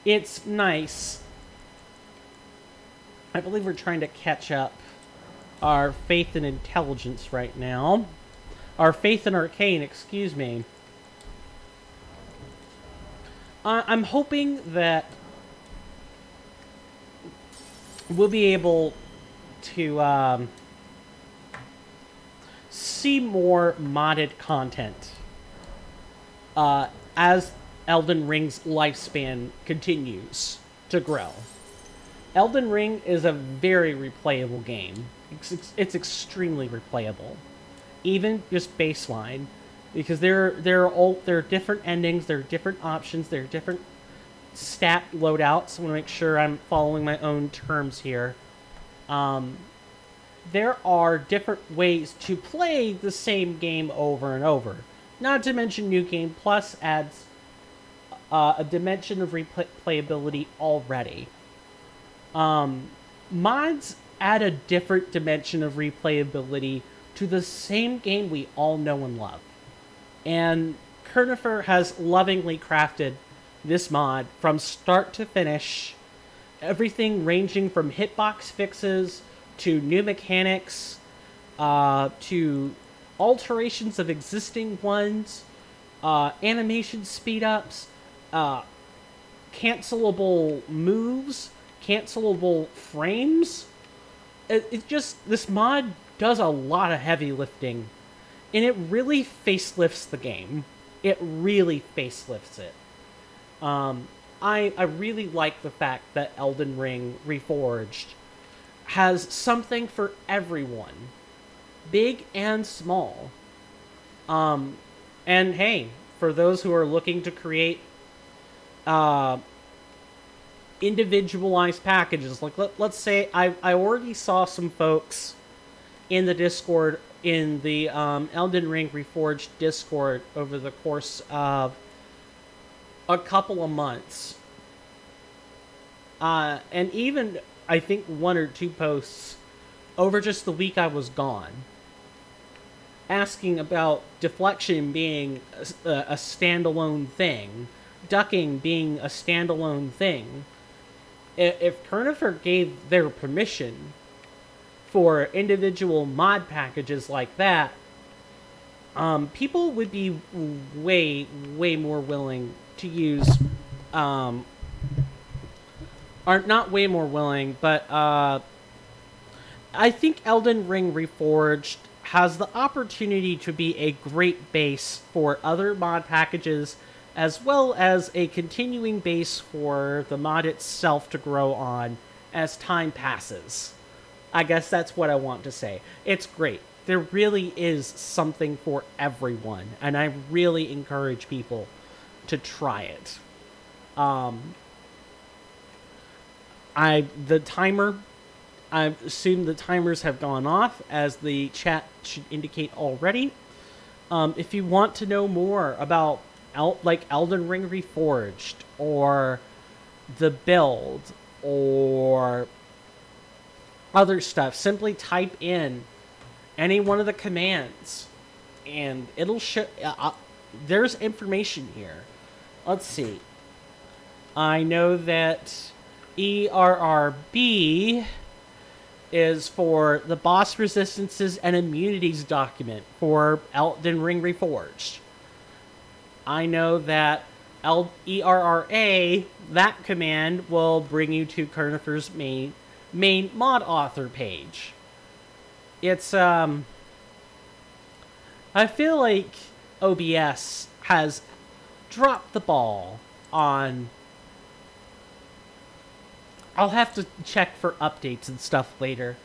It's nice. I believe we're trying to catch up our faith and intelligence right now. Our faith and arcane, excuse me. I'm hoping that we'll be able to see more modded content as Elden Ring's lifespan continues to grow. Elden Ring is a very replayable game. It's extremely replayable, even just baseline, because there are different endings, there are different options, there are different stat loadouts. I want to make sure I'm following my own terms here. There are different ways to play the same game over and over. Not to mention New Game Plus adds a dimension of replayability already. Mods add a different dimension of replayability to the same game we all know and love. And Kernifer has lovingly crafted this mod from start to finish. Everything ranging from hitbox fixes to new mechanics, to alterations of existing ones, animation speed-ups, cancelable moves, cancelable frames. It just, this mod does a lot of heavy lifting, and it really facelifts the game. It really facelifts it. I really like the fact that Elden Ring Reforged has something for everyone, big and small. And hey, for those who are looking to create individualized packages, like let's say I already saw some folks in the Discord, in the Elden Ring Reforged Discord, over the course of a couple of months. And even, I think, 1 or 2 posts over just the week I was gone, asking about deflection being a standalone thing, ducking being a standalone thing. If Kernifer gave their permission for individual mod packages like that, people would be way more willing to use, are not way more willing, but I think Elden Ring Reforged has the opportunity to be a great base for other mod packages, as well as a continuing base for the mod itself to grow on as time passes. I guess that's what I want to say. It's great. There really is something for everyone, and I really encourage people to try it. The timer, I assume the timers have gone off, as the chat should indicate already. If you want to know more about Elden Ring Reforged, or the build, or other stuff, simply type in any one of the commands, and it'll show. There's information here. Let's see. I know that ERRB is for the boss resistances and immunities document for Elden Ring Reforged. I know that ERRA, that command will bring you to Kernifer's main mod author page. It's, I feel like OBS has dropped the ball on... I'll have to check for updates and stuff later,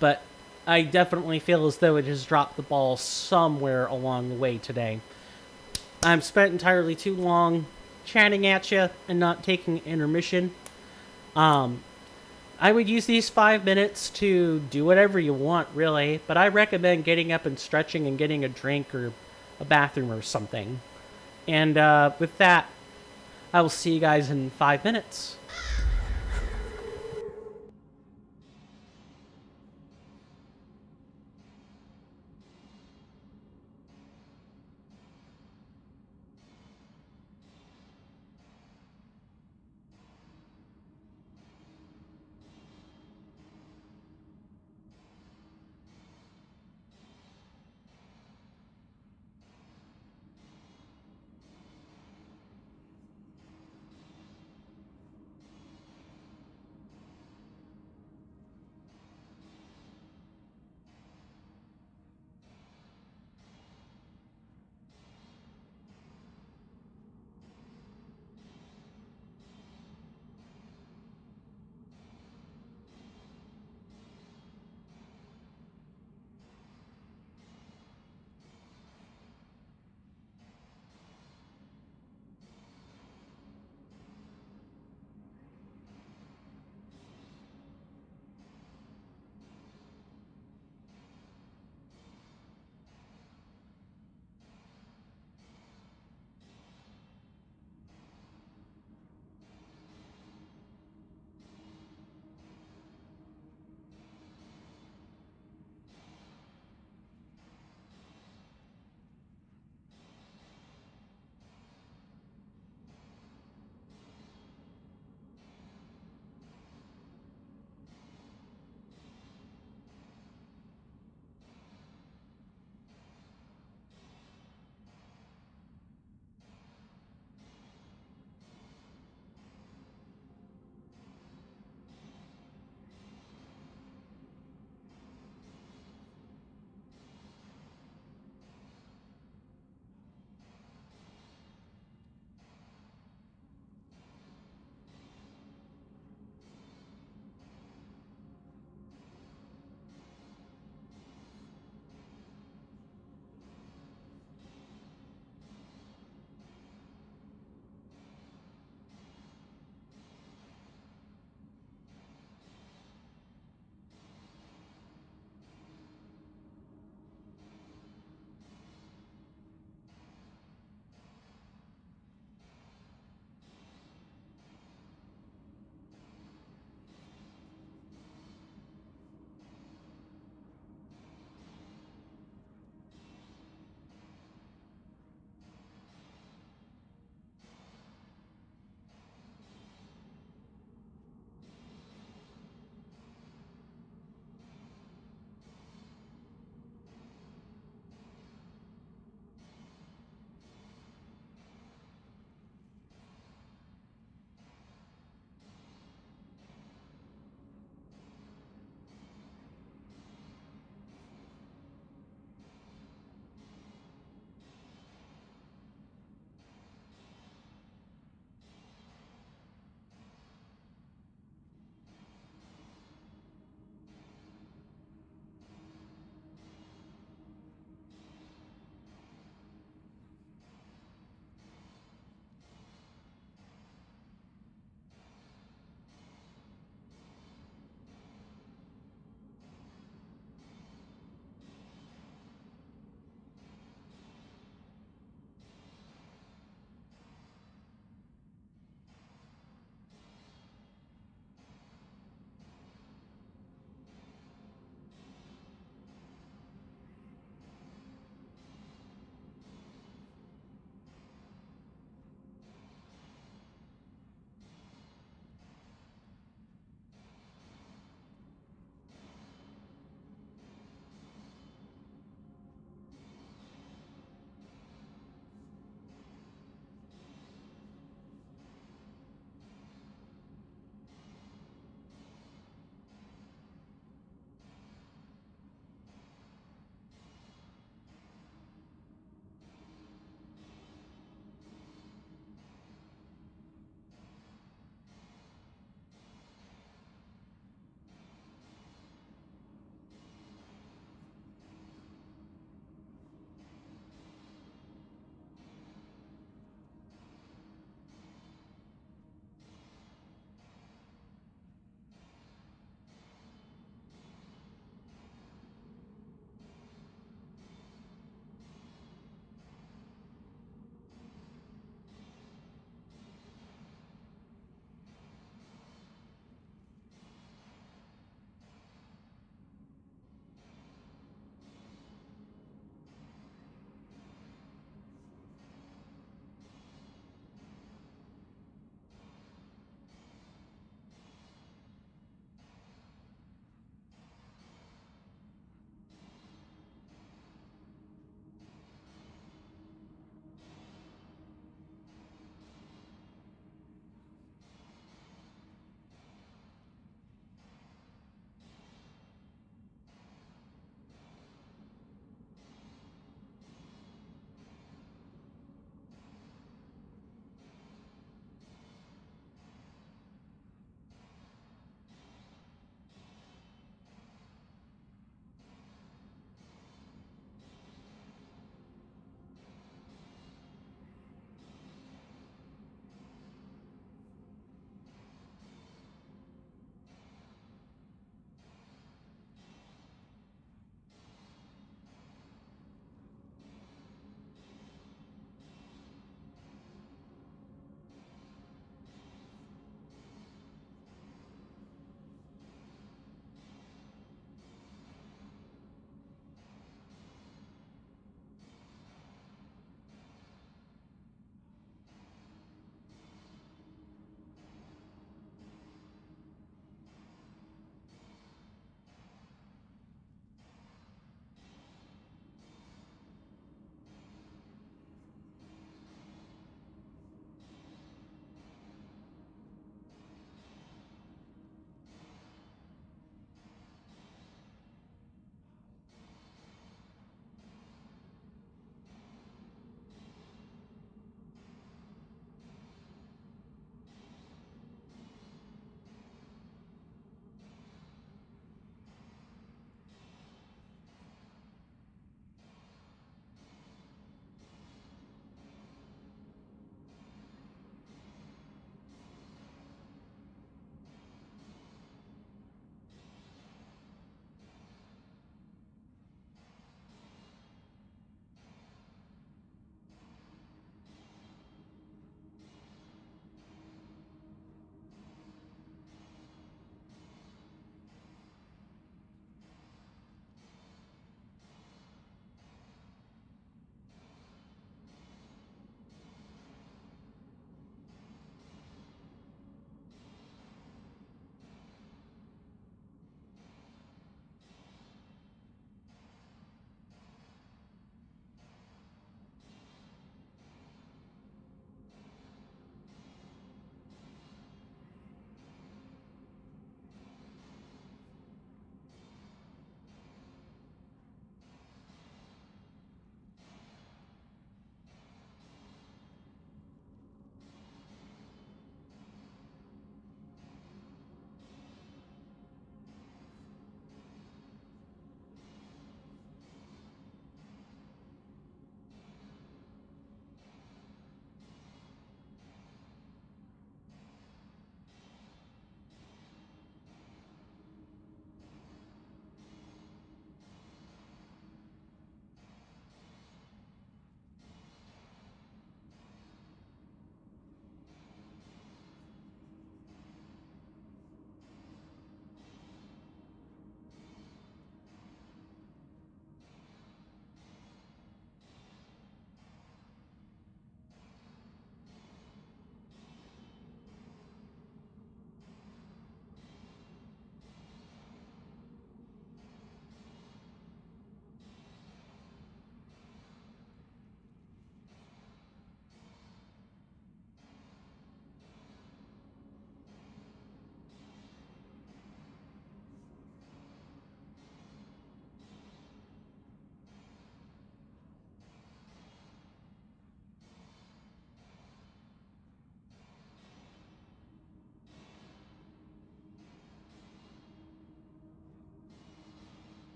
but I definitely feel as though it has dropped the ball somewhere along the way today. I've spent entirely too long chatting at you and not taking intermission. I would use these 5 minutes to do whatever you want, really, but I recommend getting up and stretching and getting a drink or a bathroom or something. And with that, I will see you guys in 5 minutes.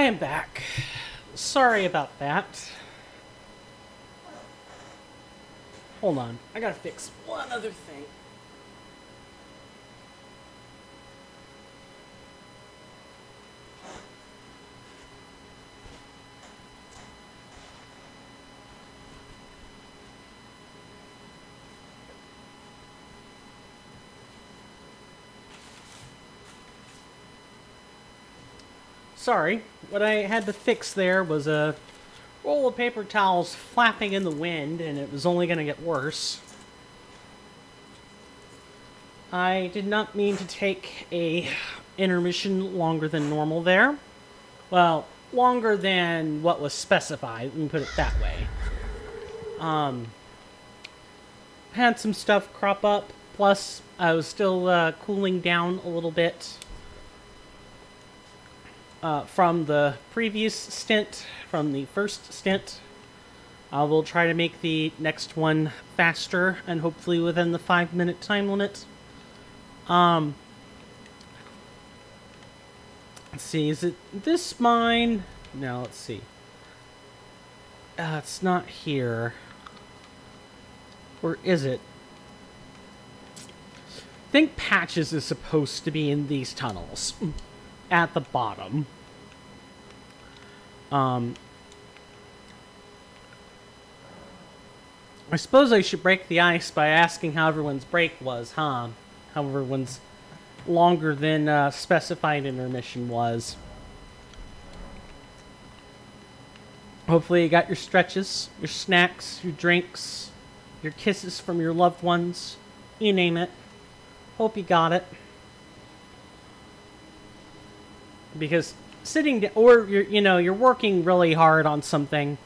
am back. Sorry about that. Hold on. I gotta fix one other thing. Sorry, what I had to fix there was a roll of paper towels flapping in the wind, and it was only going to get worse. I did not mean to take a intermission longer than normal there. Well, longer than what was specified, let me put it that way. Had some stuff crop up, plus I was still cooling down a little bit. From the previous stint, from the first stint. I will try to make the next one faster and hopefully within the 5-minute time limit. Let's see, is it this mine? No, let's see. It's not here. Or is it? I think Patches is supposed to be in these tunnels. At the bottom. I suppose I should break the ice by asking how everyone's break was, huh? How everyone's longer than specified intermission was. Hopefully you got your stretches, your snacks, your drinks, your kisses from your loved ones. You name it. Hope you got it. Because sitting down, or you're working really hard on something,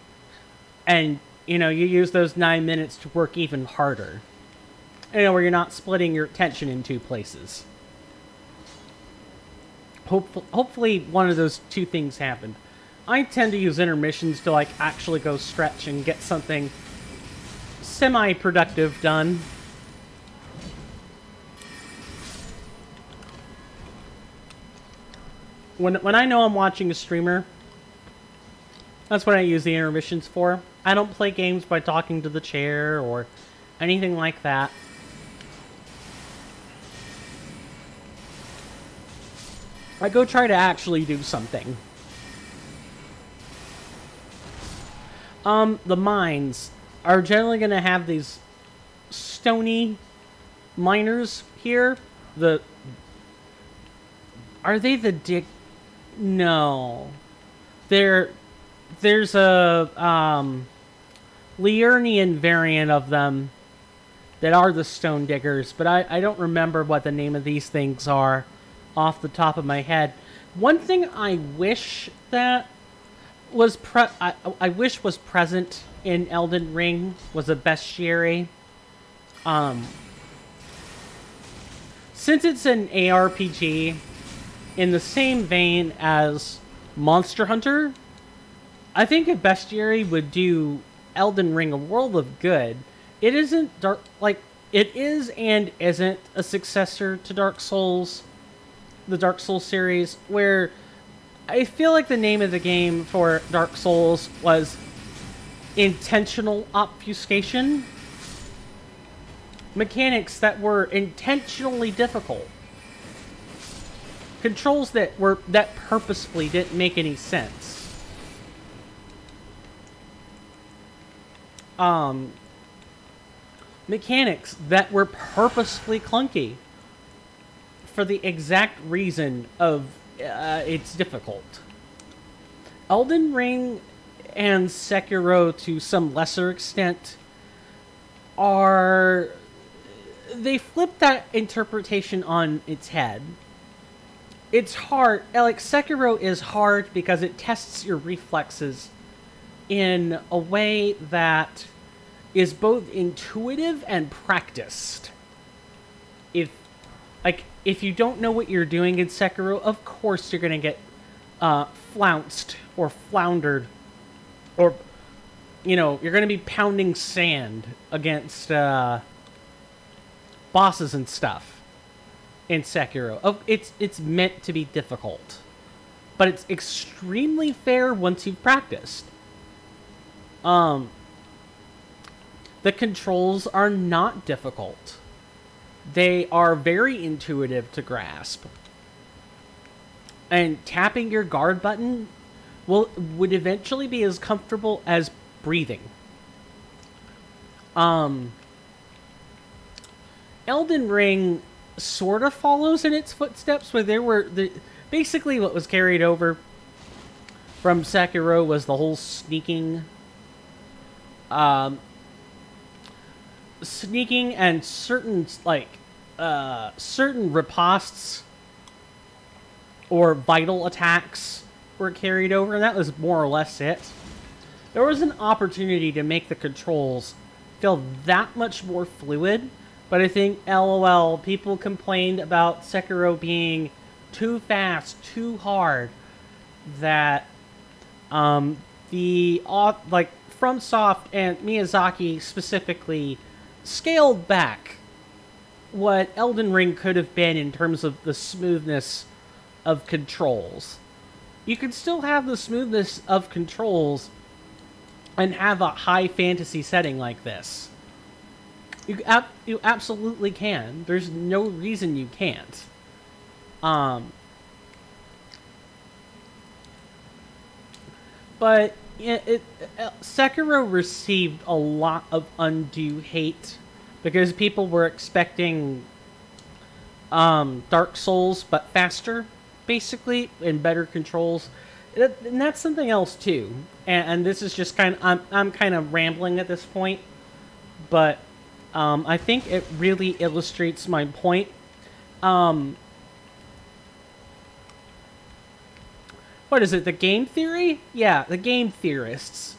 and you use those 9 minutes to work even harder. Where you're not splitting your attention in two places. Hopefully one of those two things happened. I tend to use intermissions to actually go stretch and get something semi-productive done. When I know I'm watching a streamer, that's what I use the intermissions for. I don't play games by talking to the chair or anything like that. I go try to actually do something. The mines are generally going to have these stony miners here. Are they the dig... No. There's a Liurnian variant of them that are the stone diggers, but I don't remember what the name of these things are off the top of my head. One thing I wish that was I wish was present in Elden Ring was a bestiary. Since it's an ARPG in the same vein as Monster Hunter, I think a bestiary would do Elden Ring a world of good. It isn't it is and isn't a successor to Dark Souls, the Dark Souls series, where I feel like the name of the game for Dark Souls was intentional obfuscation. Mechanics that were intentionally difficult. Controls that purposefully didn't make any sense. Mechanics that were purposefully clunky for the exact reason of it's difficult. Elden Ring and Sekiro, to some lesser extent, they flip that interpretation on its head. It's hard. Sekiro is hard because it tests your reflexes in a way that is both intuitive and practiced. If you don't know what you're doing in Sekiro, of course you're going to get flounced or floundered. Or, you're going to be pounding sand against bosses and stuff in Sekiro. It's meant to be difficult. but it's extremely fair once you've practiced. The controls are not difficult. They are very intuitive to grasp. And tapping your guard button would eventually be as comfortable as breathing. Elden Ring sort of follows in its footsteps, where there were basically what was carried over from Sekiro was the whole sneaking and certain certain ripostes or vital attacks were carried over, and that was more or less it. There was an opportunity to make the controls feel that much more fluid, but I think, LOL, people complained about Sekiro being too fast, too hard, that FromSoft and Miyazaki specifically scaled back what Elden Ring could have been in terms of the smoothness of controls. You can still have the smoothness of controls and have a high fantasy setting like this. You absolutely can. There's no reason you can't. But Sekiro received a lot of undue hate because people were expecting Dark Souls but faster, basically, and better controls. And that's something else too. And this is just I'm kind of rambling at this point, but I think it really illustrates my point. What is it, the game theory? Yeah, the game theorists,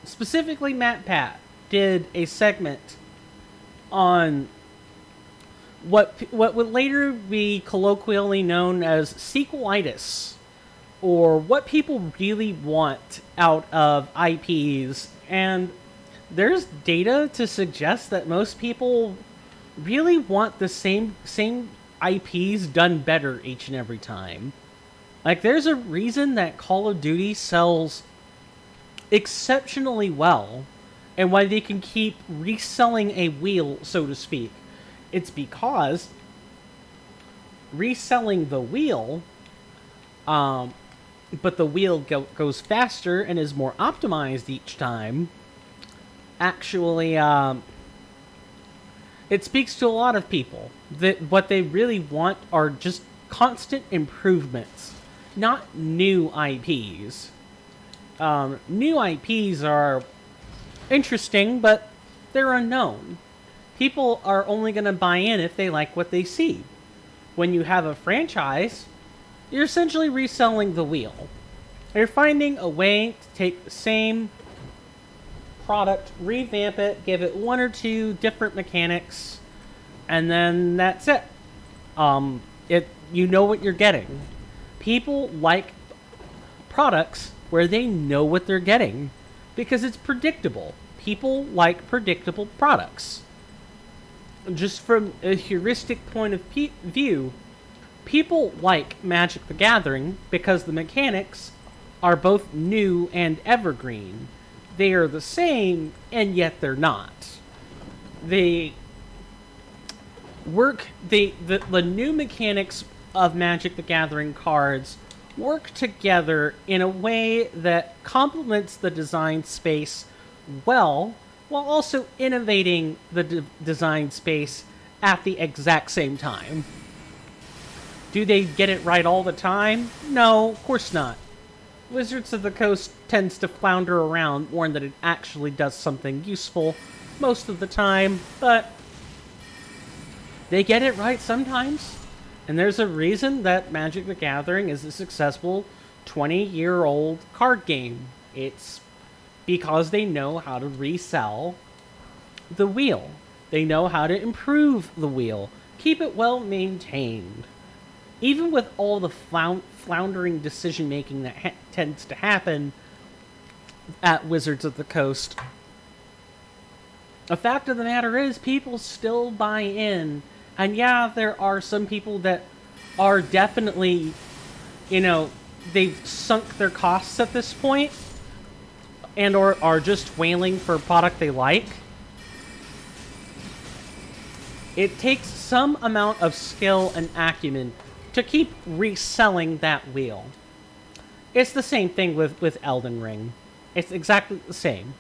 specifically MatPat, did a segment on what would later be colloquially known as sequelitis, or what people really want out of IPs. And there's data to suggest that most people really want the same IPs done better each and every time. Like, there's a reason that Call of Duty sells exceptionally well, and why they can keep reselling a wheel, so to speak. It's because reselling the wheel, but the wheel goes faster and is more optimized each time, actually, it speaks to a lot of people that what they really want are just constant improvements, not new IPs. New IPs are interesting, but they're unknown. People are only going to buy in if they like what they see. When you have a franchise, you're essentially reselling the wheel. You're finding a way to take the same product, revamp it, give it one or two different mechanics, and then that's it. You know what you're getting. People like products where they know what they're getting because it's predictable. People like predictable products. Just from a heuristic point of view, people like Magic the Gathering because the mechanics are both new and evergreen. They are the same, and yet they're not. They work, the new mechanics of Magic the Gathering cards work together in a way that complements the design space well, while also innovating the design space at the exact same time. Do they get it right all the time? No, of course not. Wizards of the Coast tends to flounder around more than it actually does something useful most of the time, but they get it right sometimes. And there's a reason that Magic the Gathering is a successful 20-year-old card game. It's because they know how to resell the wheel. They know how to improve the wheel. Keep it well maintained. Even with all the floundering decision-making that tends to happen at Wizards of the Coast, the fact of the matter is people still buy in. And yeah, there are some people that are definitely, they've sunk their costs at this point, and or are just wailing for a product they like, it takes some amount of skill and acumen to keep reselling that wheel. It's the same thing with Elden Ring. It's exactly the same.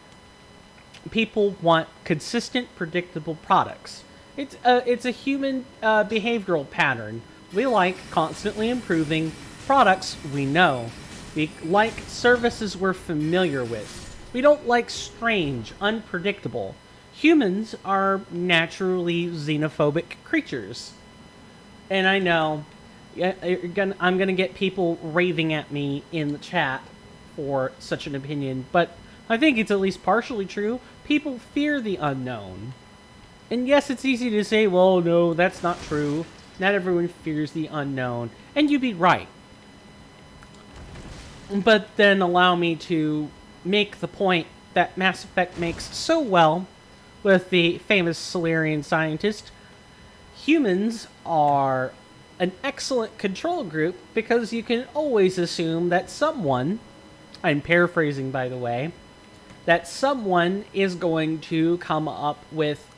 People want consistent, predictable products. It's a human behavioral pattern. We like constantly improving products we know. We like services we're familiar with. We don't like strange, unpredictable. Humans are naturally xenophobic creatures. And I know I'm going to get people raving at me in the chat for such an opinion, but I think it's at least partially true. People fear the unknown. And yes, it's easy to say, well, no, that's not true. Not everyone fears the unknown. And you'd be right. But then allow me to make the point that Mass Effect makes so well with the famous Solarian scientist. Humans are an excellent control group because you can always assume that someone, I'm paraphrasing by the way, that someone is going to come up with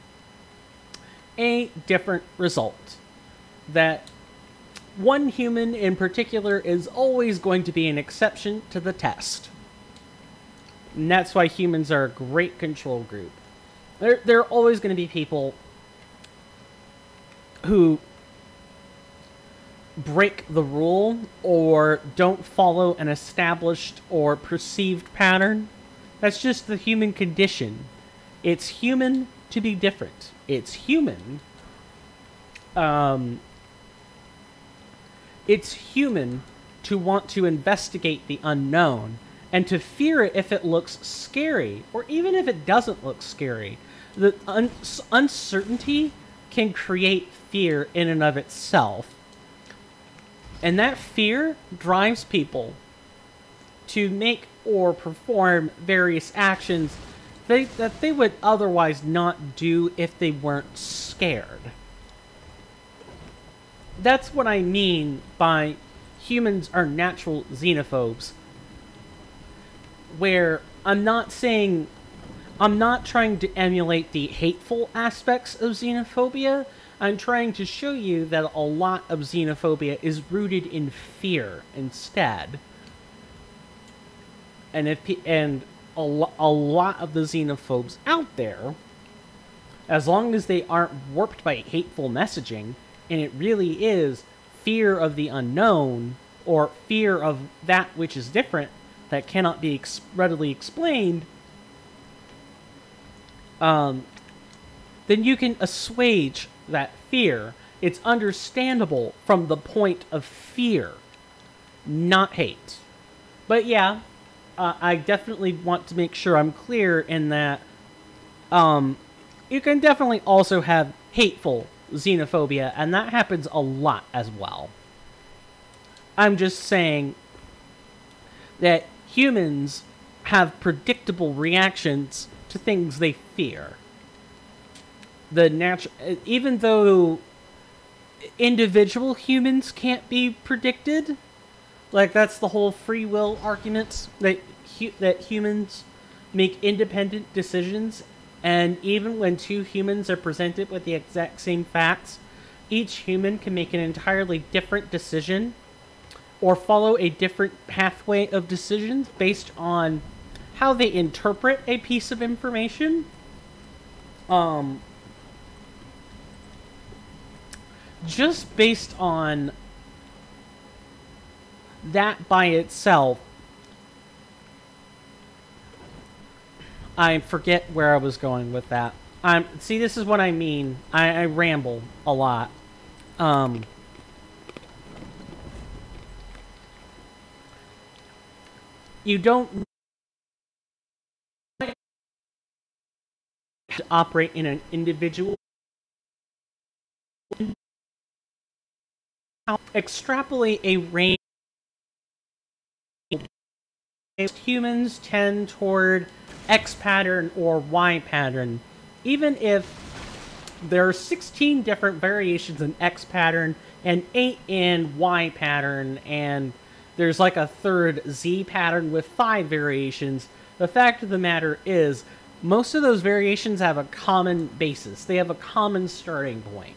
a different result. That one human in particular is always going to be an exception to the test. And that's why humans are a great control group. There are always going to be people who break the rule or don't follow an established or perceived pattern. That's just the human condition. It's human to be different. It's human. It's human to want to investigate the unknown and to fear it if it looks scary, or even if it doesn't look scary. The uncertainty can create fear in and of itself. And that fear drives people to make or perform various actions that they would otherwise not do if they weren't scared. That's what I mean by humans are natural xenophobes. Where I'm not trying to emulate the hateful aspects of xenophobia. I'm trying to show you that a lot of xenophobia is rooted in fear instead. And a lot of the xenophobes out there, as long as they aren't warped by hateful messaging, and it really is fear of the unknown, or fear of that which is different, that cannot be readily explained, then you can assuage that fear. It's understandable from the point of fear, not hate. But yeah, I definitely want to make sure I'm clear in that you can definitely also have hateful xenophobia, and that happens a lot as well. I'm just saying that humans have predictable reactions to things they fear. Even though individual humans can't be predicted, like that's the whole free will argument, that humans make independent decisions, and even when two humans are presented with the exact same facts, each human can make an entirely different decision or follow a different pathway of decisions based on how they interpret a piece of information. Just based on that by itself, I forget where I was going with that. See, this is what I mean. I ramble a lot. You don't to operate in an individual. Extrapolate a range. Humans tend toward X pattern or Y pattern, even if there are 16 different variations in X pattern and 8 in Y pattern, and there's like a third Z pattern with 5 variations. The fact of the matter is, most of those variations have a common basis. They have a common starting point.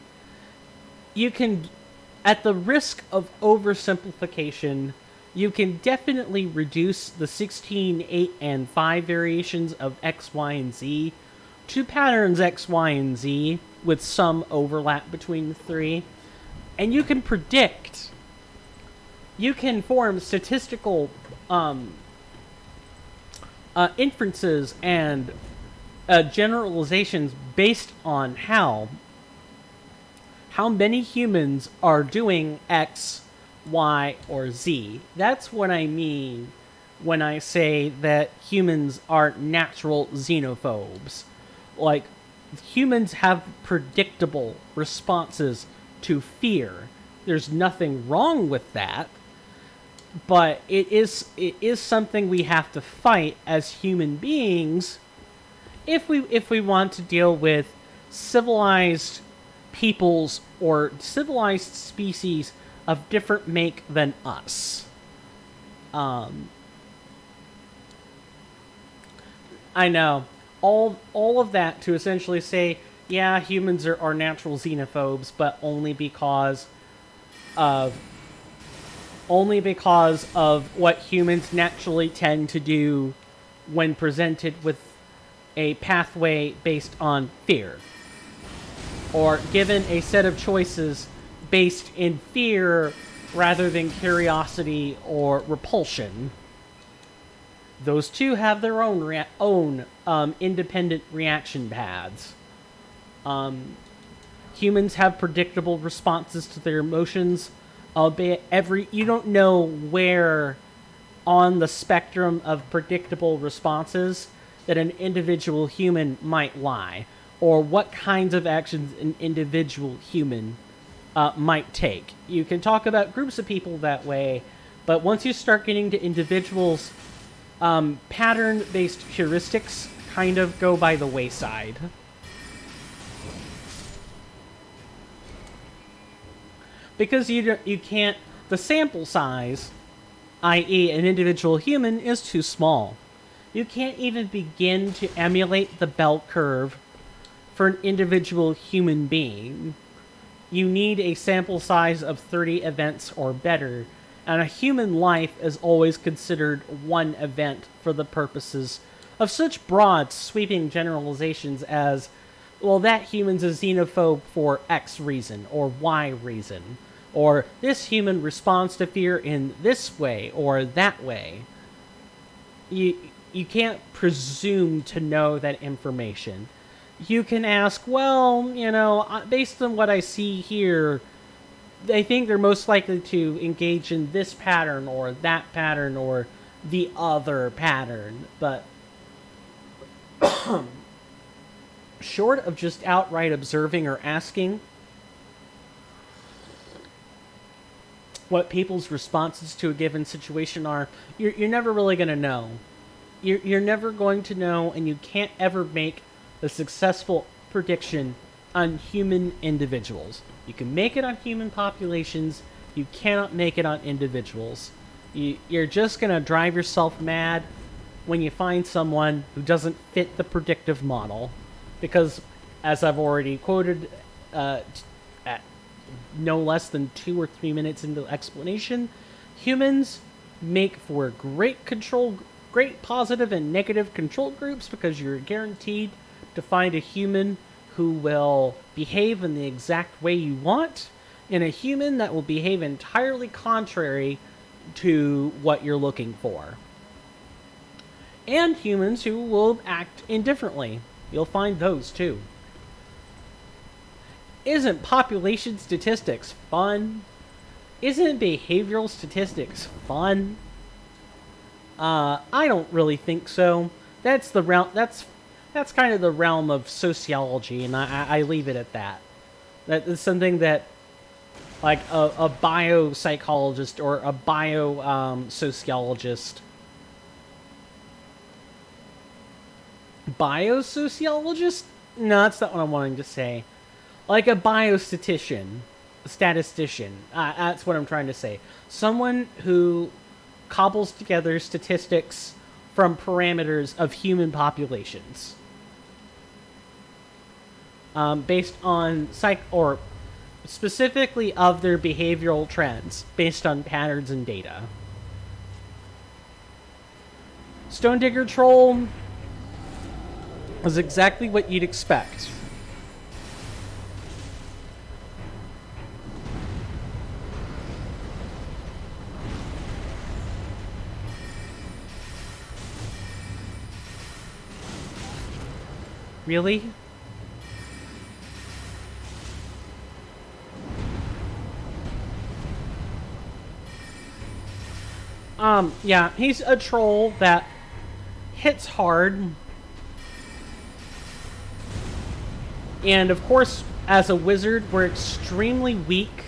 You can, at the risk of oversimplification, you can definitely reduce the 16, 8, and 5 variations of X, Y, and Z to patterns X, Y, and Z with some overlap between the 3. And you can predict, you can form statistical inferences and generalizations based on how many humans are doing X, Y, or Z. That's what I mean when I say that humans are natural xenophobes. Like, humans have predictable responses to fear. There's nothing wrong with that, but it is something we have to fight as human beings if we want to deal with civilized peoples or civilized species of different make than us. I know. All of that to essentially say, yeah, humans are natural xenophobes, but only because of what humans naturally tend to do when presented with a pathway based on fear, or given a set of choices based in fear rather than curiosity or repulsion. Those two have their own independent reaction paths. Humans have predictable responses to their emotions, albeit you don't know where on the spectrum of predictable responses that an individual human might lie, or what kinds of actions an individual human might take. You can talk about groups of people that way, but once you start getting to individuals, pattern-based heuristics kind of go by the wayside. Because you can't, the sample size, i.e. an individual human, is too small. You can't even begin to emulate the bell curve for an individual human being. You need a sample size of 30 events or better, and a human life is always considered one event for the purposes of such broad, sweeping generalizations as, well, that human's a xenophobe for X reason, or Y reason, or this human responds to fear in this way, or that way. You can't presume to know that information. You can ask, well, you know, based on what I see here, I think they're most likely to engage in this pattern or that pattern or the other pattern. But short of just outright observing or asking what people's responses to a given situation are, you're never really going to know. You're never going to know, and you can't ever make a successful prediction on human individuals. You can make it on human populations, you cannot make it on individuals. You're just going to drive yourself mad when you find someone who doesn't fit the predictive model. Because, as I've already quoted at no less than 2 or 3 minutes into the explanation, humans make for great positive and negative control groups because you're guaranteed to find a human who will behave in the exact way you want, and a human that will behave entirely contrary to what you're looking for. And humans who will act indifferently. You'll find those too. Isn't population statistics fun? Isn't behavioral statistics fun? I don't really think so. That's the realm. That's kind of the realm of sociology, and I leave it at that. That is something that, like, a biopsychologist or a sociologist. Biosociologist? No, that's not what I'm wanting to say. Like a biostatistician. A statistician. That's what I'm trying to say. Someone who cobbles together statistics from parameters of human populations. Based on or specifically of their behavioral trends, based on patterns and data. Stone Digger Troll is exactly what you'd expect. Really? Yeah, he's a troll that hits hard. And of course, as a wizard, we're extremely weak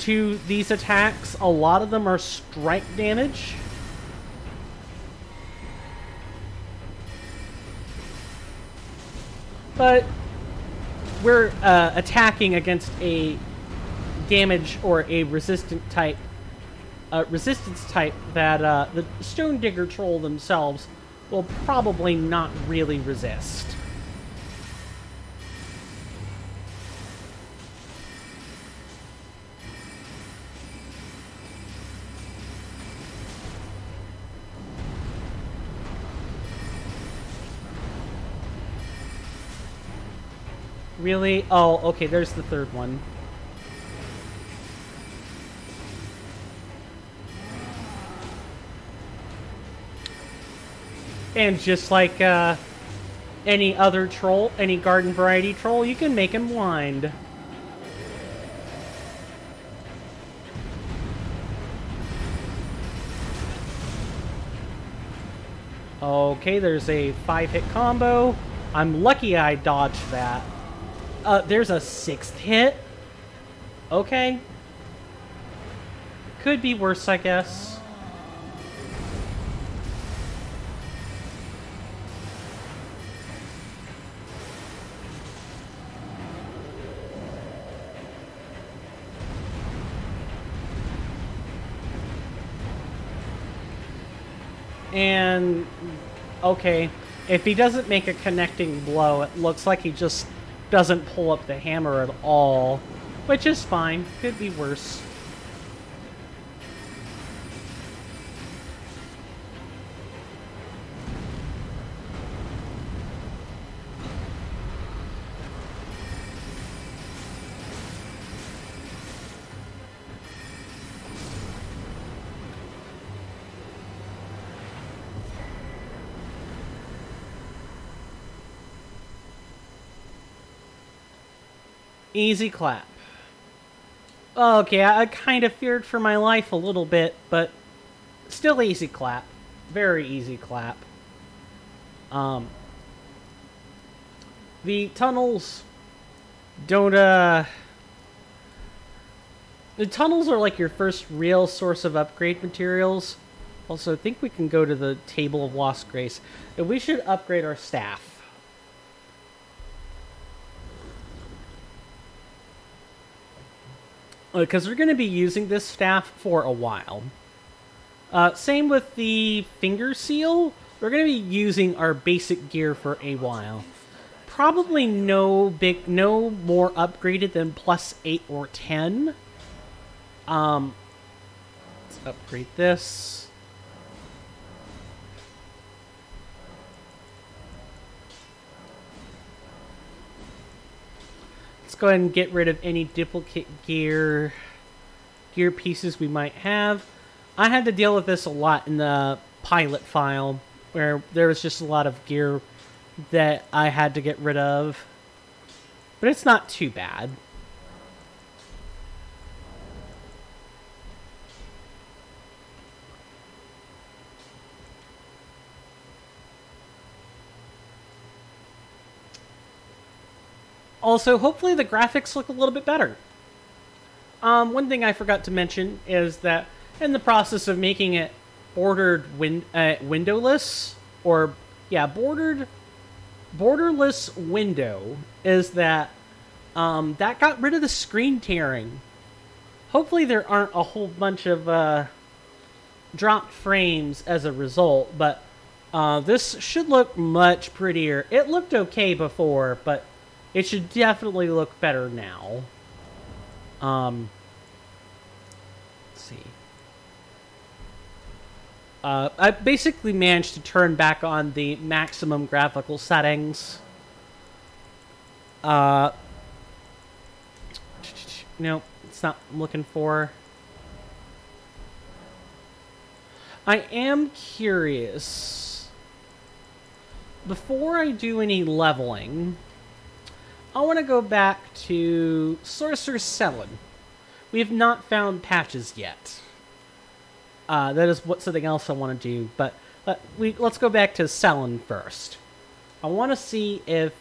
to these attacks. A lot of them are strike damage. But we're attacking against a damage or a resistance type that the Stone Digger Troll themselves will probably not really resist. Really? Oh, okay, there's the third one. And just like any other troll, any garden variety troll, you can make him blind. Okay, there's a 5-hit combo. I'm lucky I dodged that. There's a 6th hit. Okay. Could be worse, I guess. And, okay, if he doesn't make a connecting blow, it looks like he just doesn't pull up the hammer at all, which is fine. Could be worse. Easy clap. Okay, I kind of feared for my life a little bit, but still easy clap. Very easy clap. The tunnels don't, the tunnels are like your first real source of upgrade materials. Also, I think we can go to the Table of Lost Grace. And we should upgrade our staff. Because we're going to be using this staff for a while. Same with the finger seal. We're going to be using our basic gear for a while. Probably no more upgraded than +8 or 10. Let's upgrade this. Let's go ahead and get rid of any duplicate gear pieces we might have. I had to deal with this a lot in the pilot file, where there was just a lot of gear that I had to get rid of. But it's not too bad. Also, hopefully the graphics look a little bit better. One thing I forgot to mention is that in the process of making it bordered windowless, or yeah, borderless window, is that that got rid of the screen tearing. Hopefully there aren't a whole bunch of dropped frames as a result, but this should look much prettier. It looked okay before, but it should definitely look better now. Let's see. I basically managed to turn back on the maximum graphical settings. No, it's not what I'm looking for. I am curious. Before I do any leveling, I want to go back to Sorcerer's Cellin. We have not found patches yet. That is something else I want to do, but let's go back to Cellin first. I want to see if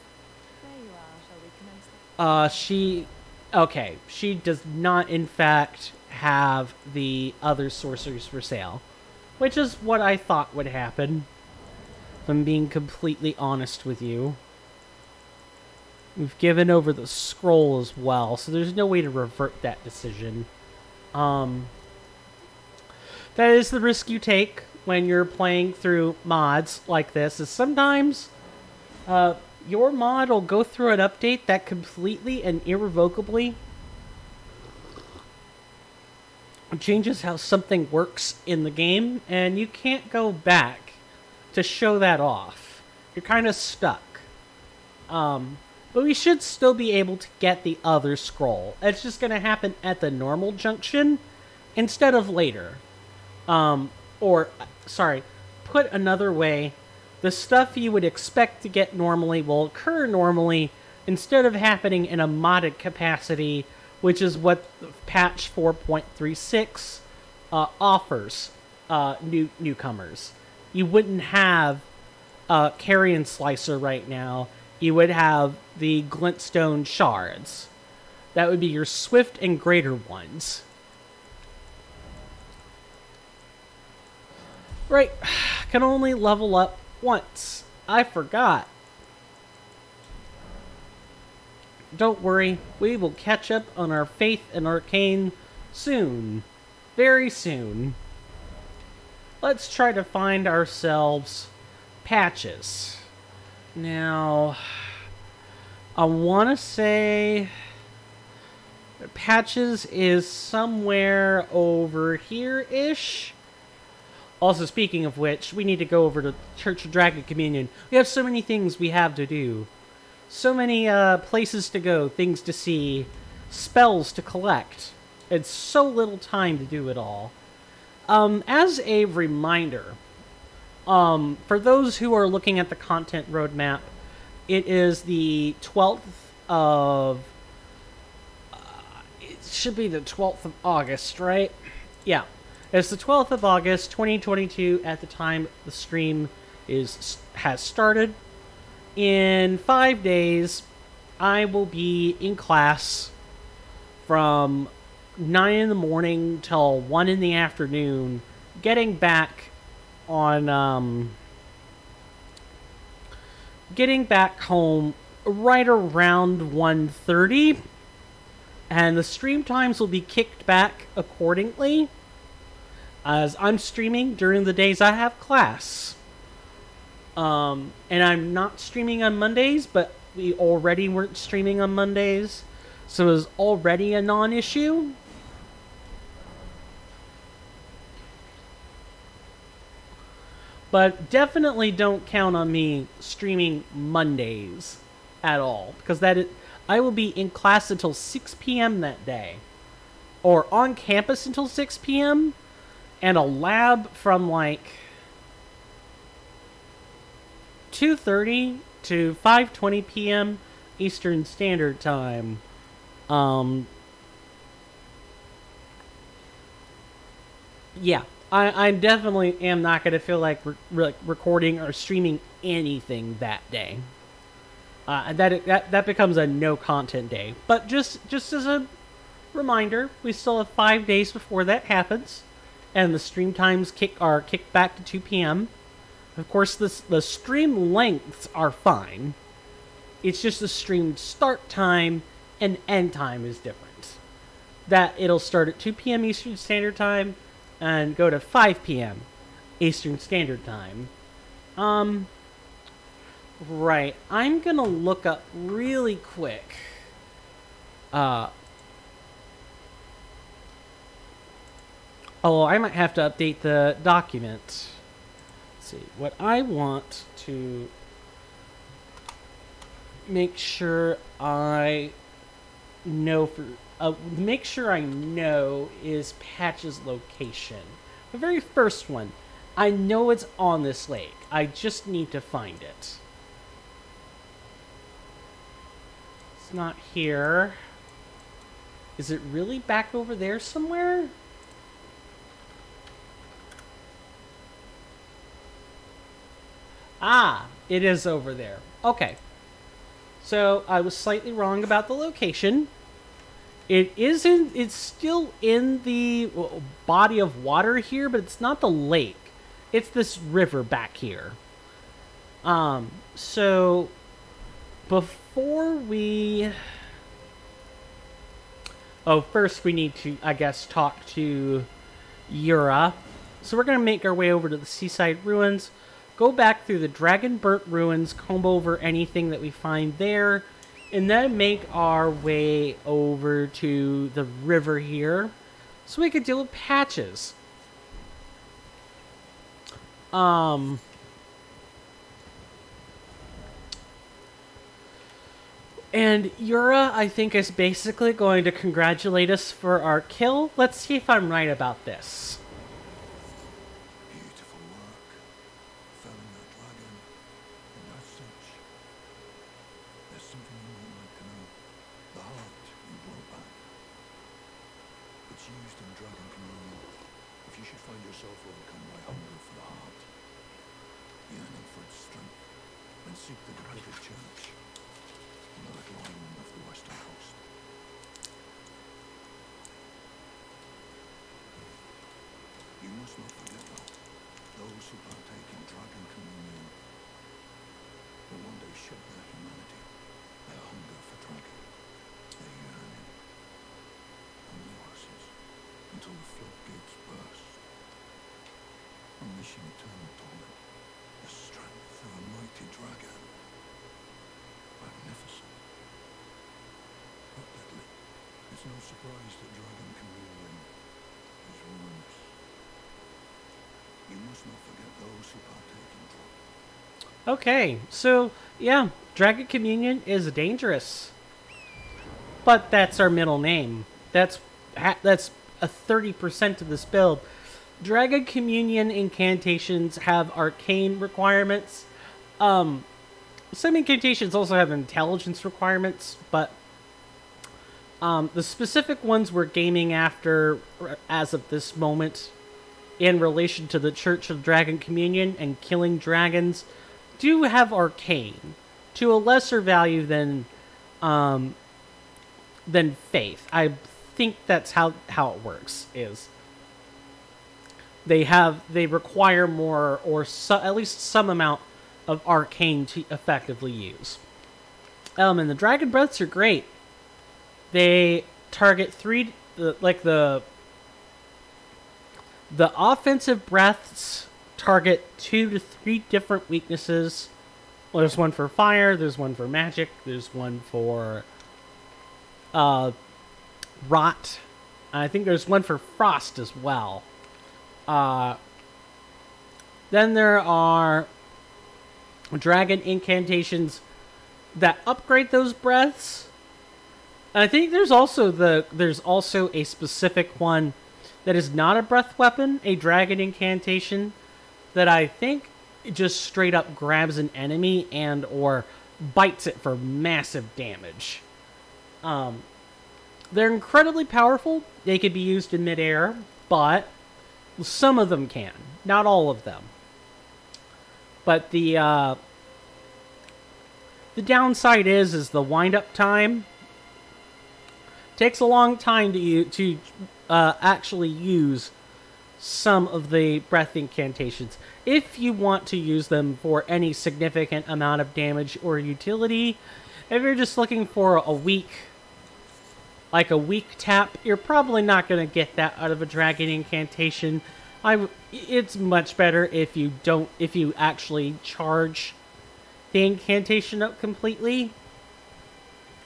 she does not in fact have the other sorcerers for sale, which is what I thought would happen, if I'm being completely honest with you. We've given over the scroll as well, so there's no way to revert that decision. That is the risk you take when you're playing through mods like this, is sometimes your mod will go through an update that completely and irrevocably changes how something works in the game, and you can't go back to show that off. You're kind of stuck. But we should still be able to get the other scroll. It's just going to happen at the normal junction instead of later. Put another way, the stuff you would expect to get normally will occur normally instead of happening in a modded capacity, which is what patch 4.36 offers newcomers. You wouldn't have Carrion Slicer right now. You would have the Glintstone Shards. That would be your Swift and Greater ones. Right, can only level up once. I forgot. Don't worry, we will catch up on our faith in Arcane soon. Very soon. Let's try to find ourselves patches. Now, I want to say patches is somewhere over here-ish. Also, speaking of which, we need to go over to Church of Dragon Communion. We have so many things we have to do. So many places to go, things to see, spells to collect. It's so little time to do it all. As a reminder, for those who are looking at the content roadmap, it is the 12th of... it should be the 12th of August, right? Yeah. It's the 12th of August, 2022, at the time the stream has started. In 5 days, I will be in class from 9 in the morning till 1 in the afternoon, getting back on, getting back home right around 1:30, and the stream times will be kicked back accordingly, as I'm streaming during the days I have class. And I'm not streaming on Mondays, but we already weren't streaming on Mondays, so it was already a non-issue. But definitely don't count on me streaming Mondays at all, because I will be in class until 6 p.m. that day, or on campus until 6 p.m., and a lab from like 2:30 to 5:20 p.m. Eastern Standard Time. Yeah, I definitely am not going to feel like recording or streaming anything that day. That becomes a no content day. But just as a reminder, we still have 5 days before that happens, and the stream times are kicked back to 2 p.m. Of course, the stream lengths are fine. It's just the stream start time and end time is different. That it'll start at 2 p.m. Eastern Standard Time, and go to 5 p.m. Eastern Standard Time. Right. I'm gonna look up really quick. Oh, I might have to update the document. Let's see. What I want to make sure I know is Patch's location. The very first one. I know it's on this lake. I just need to find it. It's not here. Is it really back over there somewhere? Ah, it is over there. Okay. So I was slightly wrong about the location. It's still in the body of water here, but it's not the lake. It's this river back here. So before we... Oh, first we need to, I guess, talk to Yura. So we're going to make our way over to the seaside ruins, go back through the Dragon Burnt ruins, comb over anything that we find there, and then make our way over to the river here so we could deal with Patches. And Yura, I think, is basically going to congratulate us for our kill. Let's see if I'm right about this. Beautiful work. Felling that dragon. And as such, there's something you might like to know. The heart you brought back. It's used in dragon communion. If you should find yourself overcome by hunger for the heart, yearning for its strength, then seek the devoted church on the little island off the western coast. You must not forget that those who partake in dragon communion will one day shed their humanity, their hunger for dragon, their yearning, on the oasis, until the floodgates burst, unleashing eternal torment, the strength of a mighty dragon. Magnificent, but deadly. It's no surprise that dragon communion is ruinous. You must not forget those who partake in dragon. Okay, so, yeah, Dragon Communion is dangerous. But that's our middle name. That's a 30% of this build. Dragon Communion incantations have arcane requirements. Some incantations also have intelligence requirements, but the specific ones we're gaming after as of this moment in relation to the Church of Dragon Communion and killing dragons do have arcane to a lesser value than faith. I think that's how it works. Is they require more or at least some amount of arcane to effectively use. And the dragon breaths are great. They target the offensive breaths target 2 to 3 different weaknesses. Well, there's one for fire, there's one for magic, there's one for rot. I think there's one for frost as well. Then there are dragon incantations that upgrade those breaths. And I think there's also a specific one that is not a breath weapon, a dragon incantation that I think just straight up grabs an enemy and or bites it for massive damage. They're incredibly powerful. They could be used in midair, but some of them can, not all of them. But the downside is the wind-up time. Takes a long time to actually use some of the breath incantations. If you want to use them for any significant amount of damage or utility, if you're just looking for a weak like a weak tap, you're probably not going to get that out of a dragon incantation. It's much better if you actually charge the incantation up completely.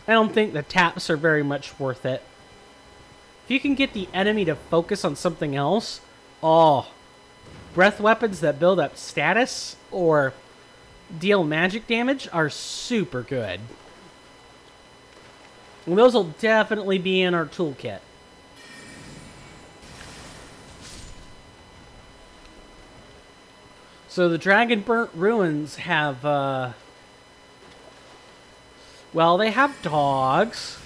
I don't think the taps are very much worth it. If you can get the enemy to focus on something else, breath weapons that build up status or deal magic damage are super good. And those will definitely be in our toolkit. So the Dragonburnt Ruins have, well, they have dogs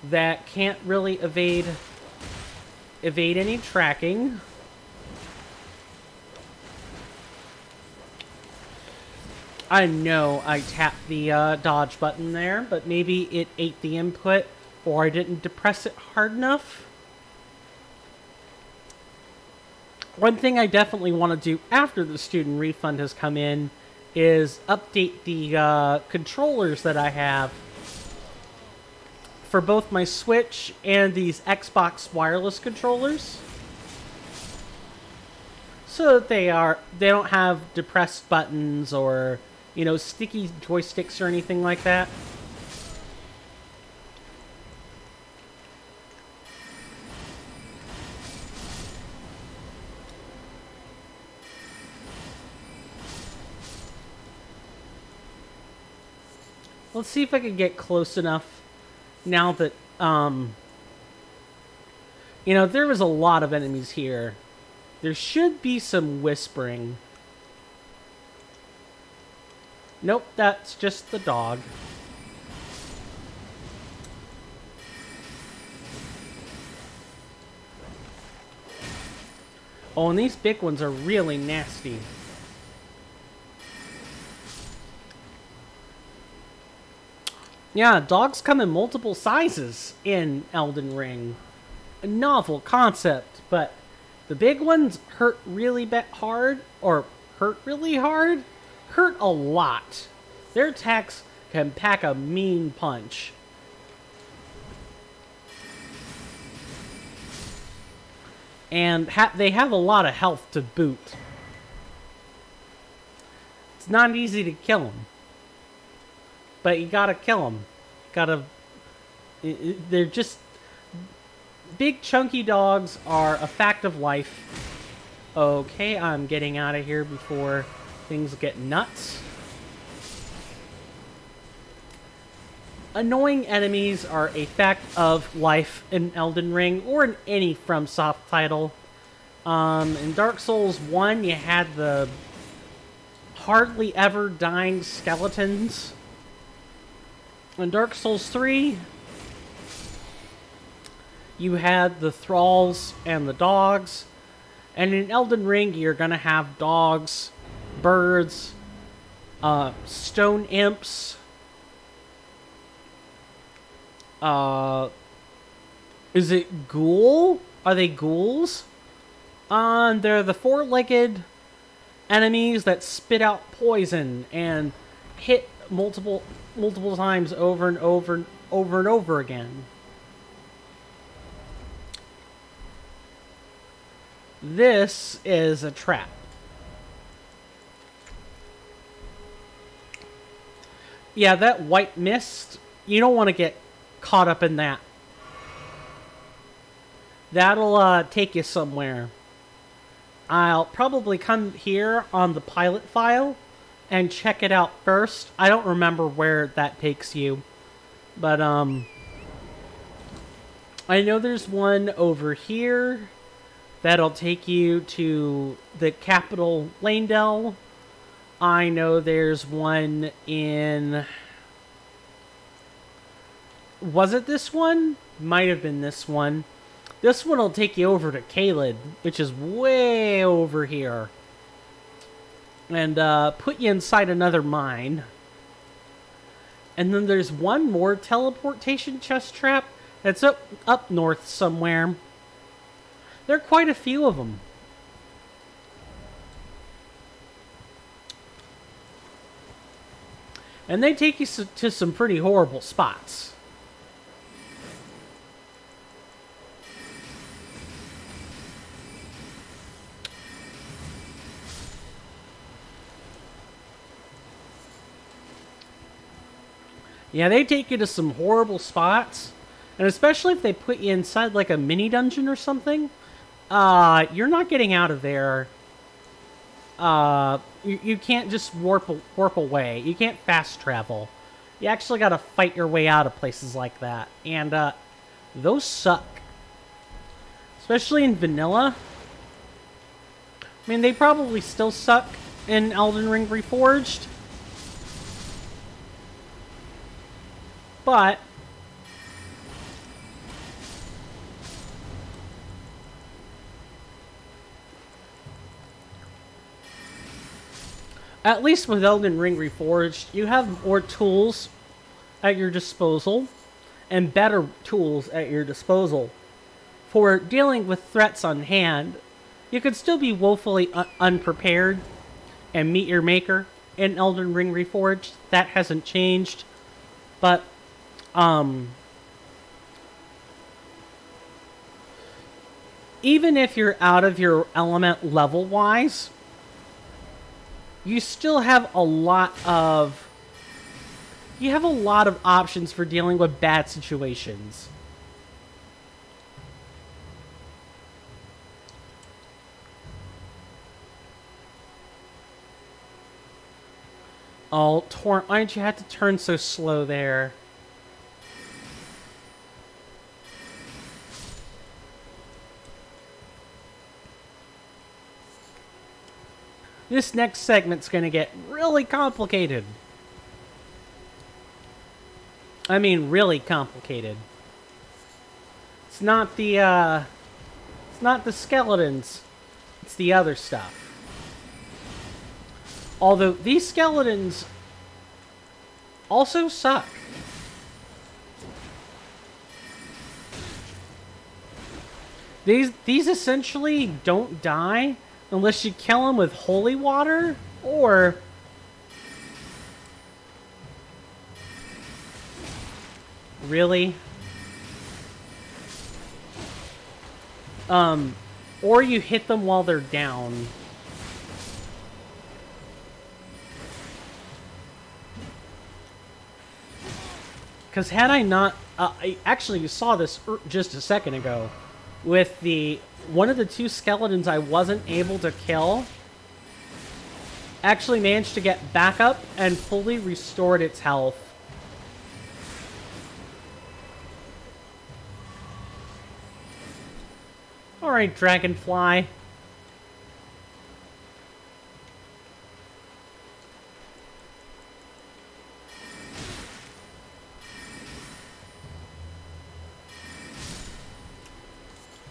that can't really evade any tracking. I know I tapped the dodge button there, but maybe it ate the input or I didn't depress it hard enough. One thing I definitely want to do after the student refund has come in is update the controllers that I have for both my Switch and these Xbox wireless controllers, so that they don't have depressed buttons or, you know, sticky joysticks or anything like that. Let's see if I can get close enough now that, you know, there was a lot of enemies here. There should be some whispering. Nope, that's just the dog. Oh, and these big ones are really nasty. Yeah, dogs come in multiple sizes in Elden Ring. A novel concept, but the big ones hurt really hard, or hurt really hard? Hurt a lot. Their attacks can pack a mean punch. And they have a lot of health to boot. It's not easy to kill them. But you gotta kill them. They're just... Big chunky dogs are a fact of life. Okay, I'm getting out of here before things get nuts. Annoying enemies are a fact of life in Elden Ring, or in any FromSoft title. In Dark Souls 1, you had the hardly ever dying skeletons. In Dark Souls 3, you had the thralls and the dogs. And in Elden Ring, you're gonna have dogs, birds, stone imps. Is it ghoul? Are they ghouls? They're the four-legged enemies that spit out poison and hit multiple times over and over again. This is a trap. Yeah, that white mist, you don't want to get caught up in that. That'll take you somewhere. I'll probably come here on the pilot file and check it out first. I don't remember where that takes you. But, I know there's one over here that'll take you to the capital, Lanedell. I know there's one in... Was it this one? Might have been this one. This one will take you over to Caelid, which is way over here. And put you inside another mine. And then there's one more teleportation chest trap that's up north somewhere. There are quite a few of them. And they take you to some pretty horrible spots. Yeah, they take you to some horrible spots. And especially if they put you inside like a mini dungeon or something, you're not getting out of there. You can't just warp away. You can't fast travel. You actually gotta fight your way out of places like that. And, those suck. Especially in vanilla. I mean, they probably still suck in Elden Ring Reforged. But at least with Elden Ring Reforged, you have more tools at your disposal and better tools at your disposal for dealing with threats on hand. You could still be woefully unprepared and meet your maker in Elden Ring Reforged. That hasn't changed. But, even if you're out of your element level-wise, you still have a lot of... You have a lot of options for dealing with bad situations. Oh, Torrent, why did you have to turn so slow there? This next segment's gonna get really complicated. I mean, really complicated. It's not the skeletons. It's the other stuff. Although, these skeletons also suck. These essentially don't die unless you kill them with holy water, or... Really? Or you hit them while they're down. Because had I not... actually, you saw this just a second ago. With the... One of the two skeletons I wasn't able to kill actually managed to get back up and fully restored its health. Alright, Dragonfly.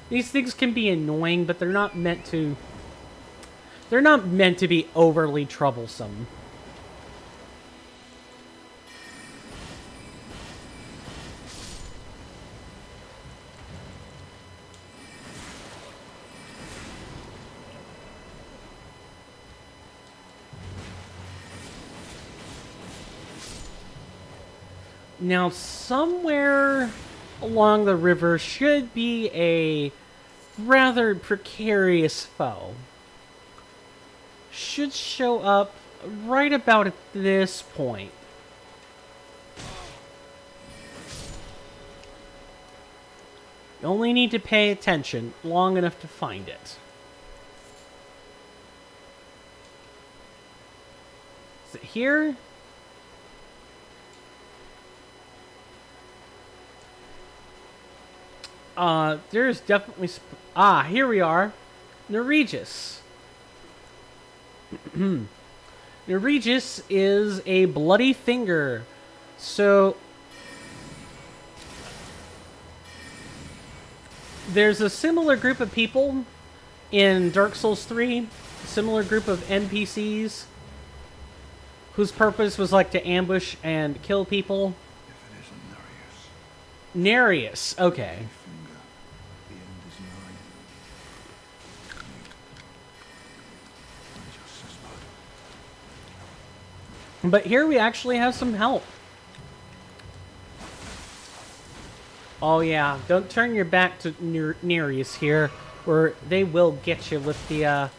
These things can be annoying, but they're not meant to... They're not meant to be overly troublesome. Now, somewhere along the river should be a rather precarious foe. Should show up right about at this point. You only need to pay attention long enough to find it. Is it here? There's definitely... here we are. Norwegius. Norwegius is a bloody finger. So... There's a similar group of people in Dark Souls 3. A similar group of NPCs. Whose purpose was like to ambush and kill people. If it isn't Nereus. Nereus, okay. But here we actually have some help. Oh yeah, don't turn your back to Nereus here, or they will get you with the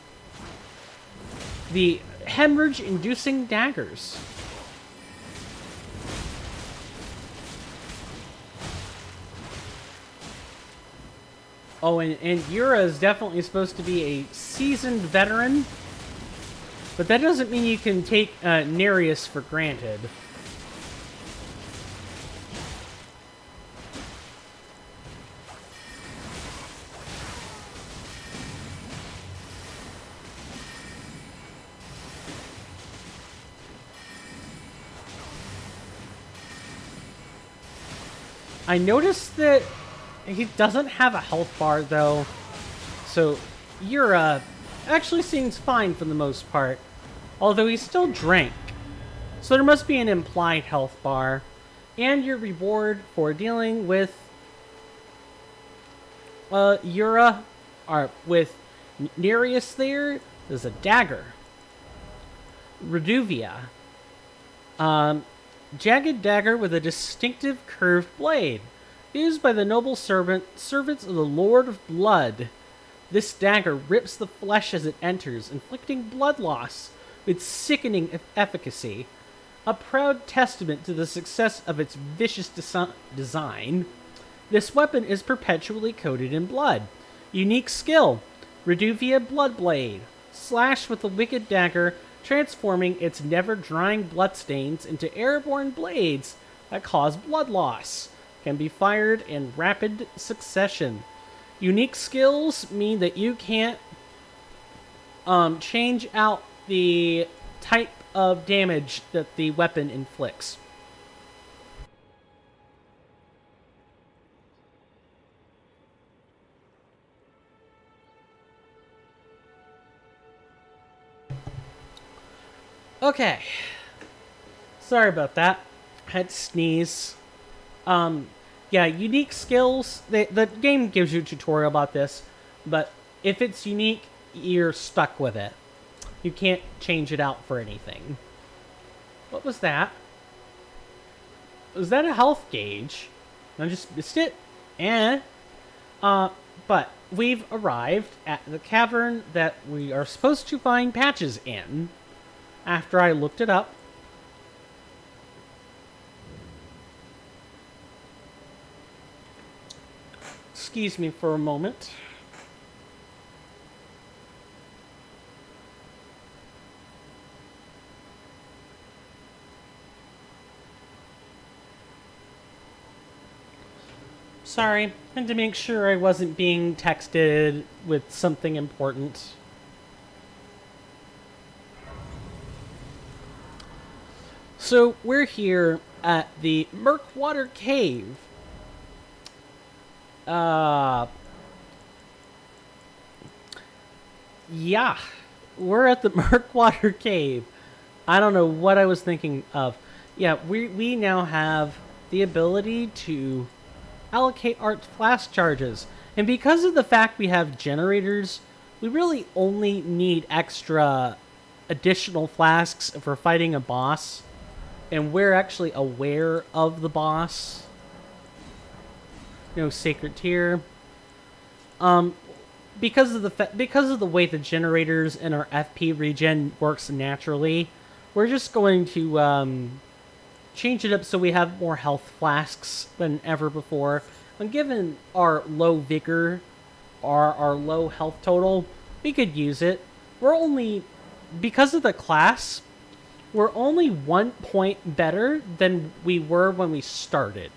hemorrhage-inducing daggers. Oh, and Yura is definitely supposed to be a seasoned veteran, but that doesn't mean you can take Nereus for granted. I noticed that he doesn't have a health bar, though, so Yura actually seems fine for the most part, although he still drank. So there must be an implied health bar, and your reward for dealing with Yura, or with Nereus there, is a dagger. Reduvia. Jagged dagger with a distinctive curved blade. Used by the noble servants of the Lord of Blood. This dagger rips the flesh as it enters, inflicting blood loss with sickening efficacy. A proud testament to the success of its vicious design. This weapon is perpetually coated in blood. Unique skill. Reduvia Bloodblade. Slash with the wicked dagger, transforming its never-drying bloodstains into airborne blades that cause blood loss. Can be fired in rapid succession. Unique skills mean that you can't change out the type of damage that the weapon inflicts. Okay. Sorry about that. I had to sneeze. Yeah, unique skills. The game gives you a tutorial about this, but if it's unique, you're stuck with it. You can't change it out for anything. What was that? Was that a health gauge? I just missed it? But we've arrived at the cavern that we are supposed to find patches in. After I looked it up. Excuse me for a moment. Sorry, I had to make sure I wasn't being texted with something important. So, we're here at the Murkwater Cave. Yeah, we're at the Murkwater Cave. I don't know what I was thinking of. Yeah, we now have the ability to allocate art flask charges. And because of the fact we have generators, we really only need extra additional flasks for fighting a boss. And we're actually aware of the boss. No sacred tier. Because of the way the generators in our FP regen works naturally, we're just going to change it up so we have more health flasks than ever before. And given our low vigor, our low health total, we could use it. We're only, because of the class, we're only 1 point better than we were when we started.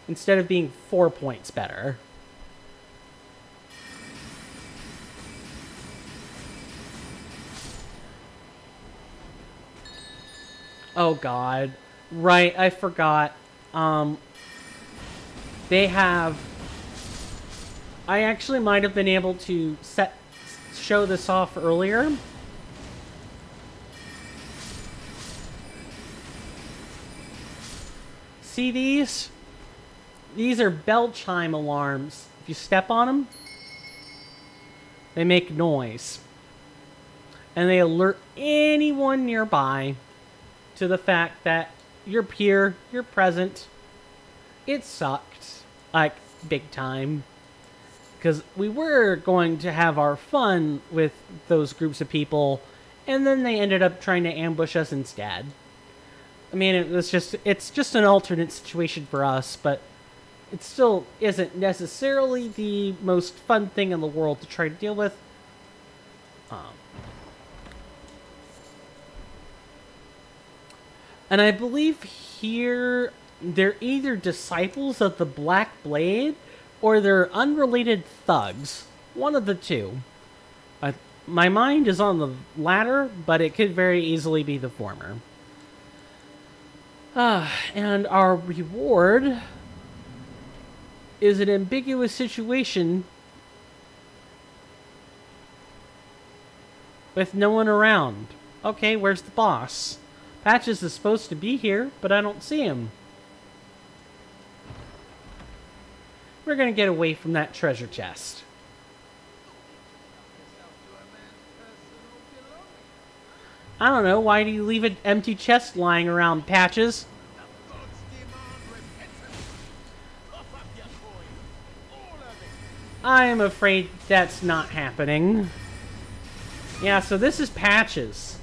Instead of being 4 points better. Oh god. Right, I forgot. They have... I actually might have been able to show this off earlier. See these? These are bell chime alarms. If you step on them, they make noise. And they alert anyone nearby to the fact that you're here, you're present. It sucked. Like, big time. Because we were going to have our fun with those groups of people, and then they ended up trying to ambush us instead. I mean, it's just an alternate situation for us, but it still isn't necessarily the most fun thing in the world to try to deal with. And I believe here they're either disciples of the Black Blade or they're unrelated thugs. One of the two. My mind is on the latter, but it could very easily be the former. And our reward is an ambiguous situation with no one around. Okay, where's the boss? Patches is supposed to be here, but I don't see him. We're gonna get away from that treasure chest. I don't know, why do you leave an empty chest lying around, Patches? I am afraid that's not happening. Yeah, so this is Patches.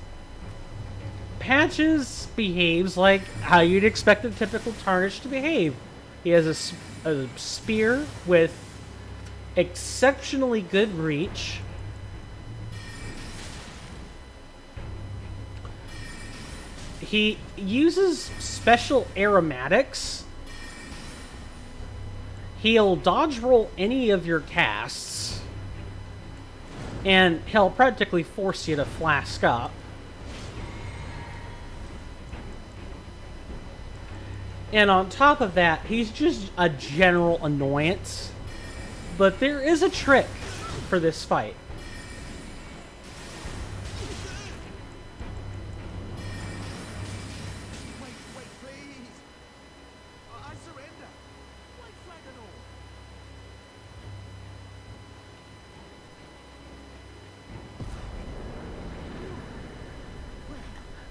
Patches behaves like how you'd expect a typical Tarnish to behave. He has a spear with exceptionally good reach. He uses special aromatics. He'll dodge roll any of your casts. And he'll practically force you to flask up. And on top of that, he's just a general annoyance. But there is a trick for this fight. Wait, please! I surrender! White flag and all!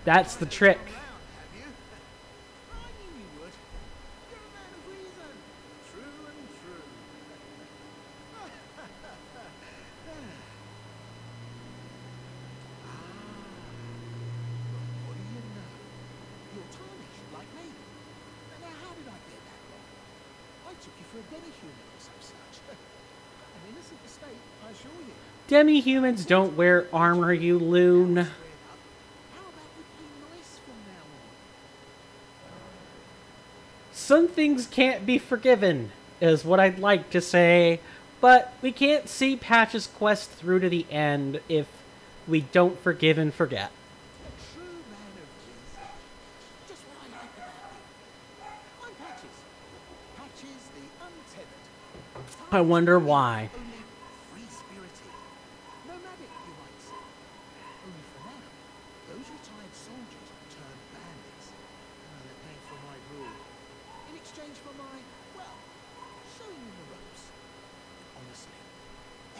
That's the trick. Have you? I knew you would. You're a man of reason. True and true. What do you know? You're tarnished, like me. Now, how did I get that wrong? I took you for a demi-human or some such. An innocent mistake, I assure you. Demi-humans don't wear armor, you loon. How about we play nice from now on? Some things can't be forgiven, is what I'd like to say. But we can't see Patch's quest through to the end if we don't forgive and forget. A true man of reason. Just what I like about you. I'm Patches. Patches the untethered. I wonder why. Only free-spirited. Nomadic, you might say. Only for now, those retired soldiers turned bandits. They're paying for my rule. In exchange for my, well, showing them the ropes. Honestly,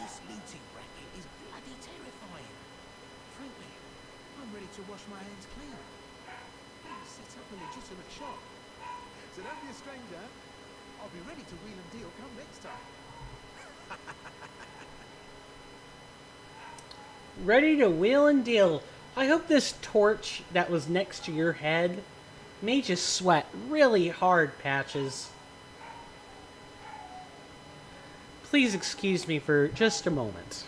this looting racket is bloody terrifying. Frankly, I'm ready to wash my hands clean. Set up a legitimate shop. So don't be a stranger. I'll be ready to wheel and deal come next time. Ready to wheel and deal. I hope this torch that was next to your head made you sweat really hard, Patches. Please excuse me for just a moment.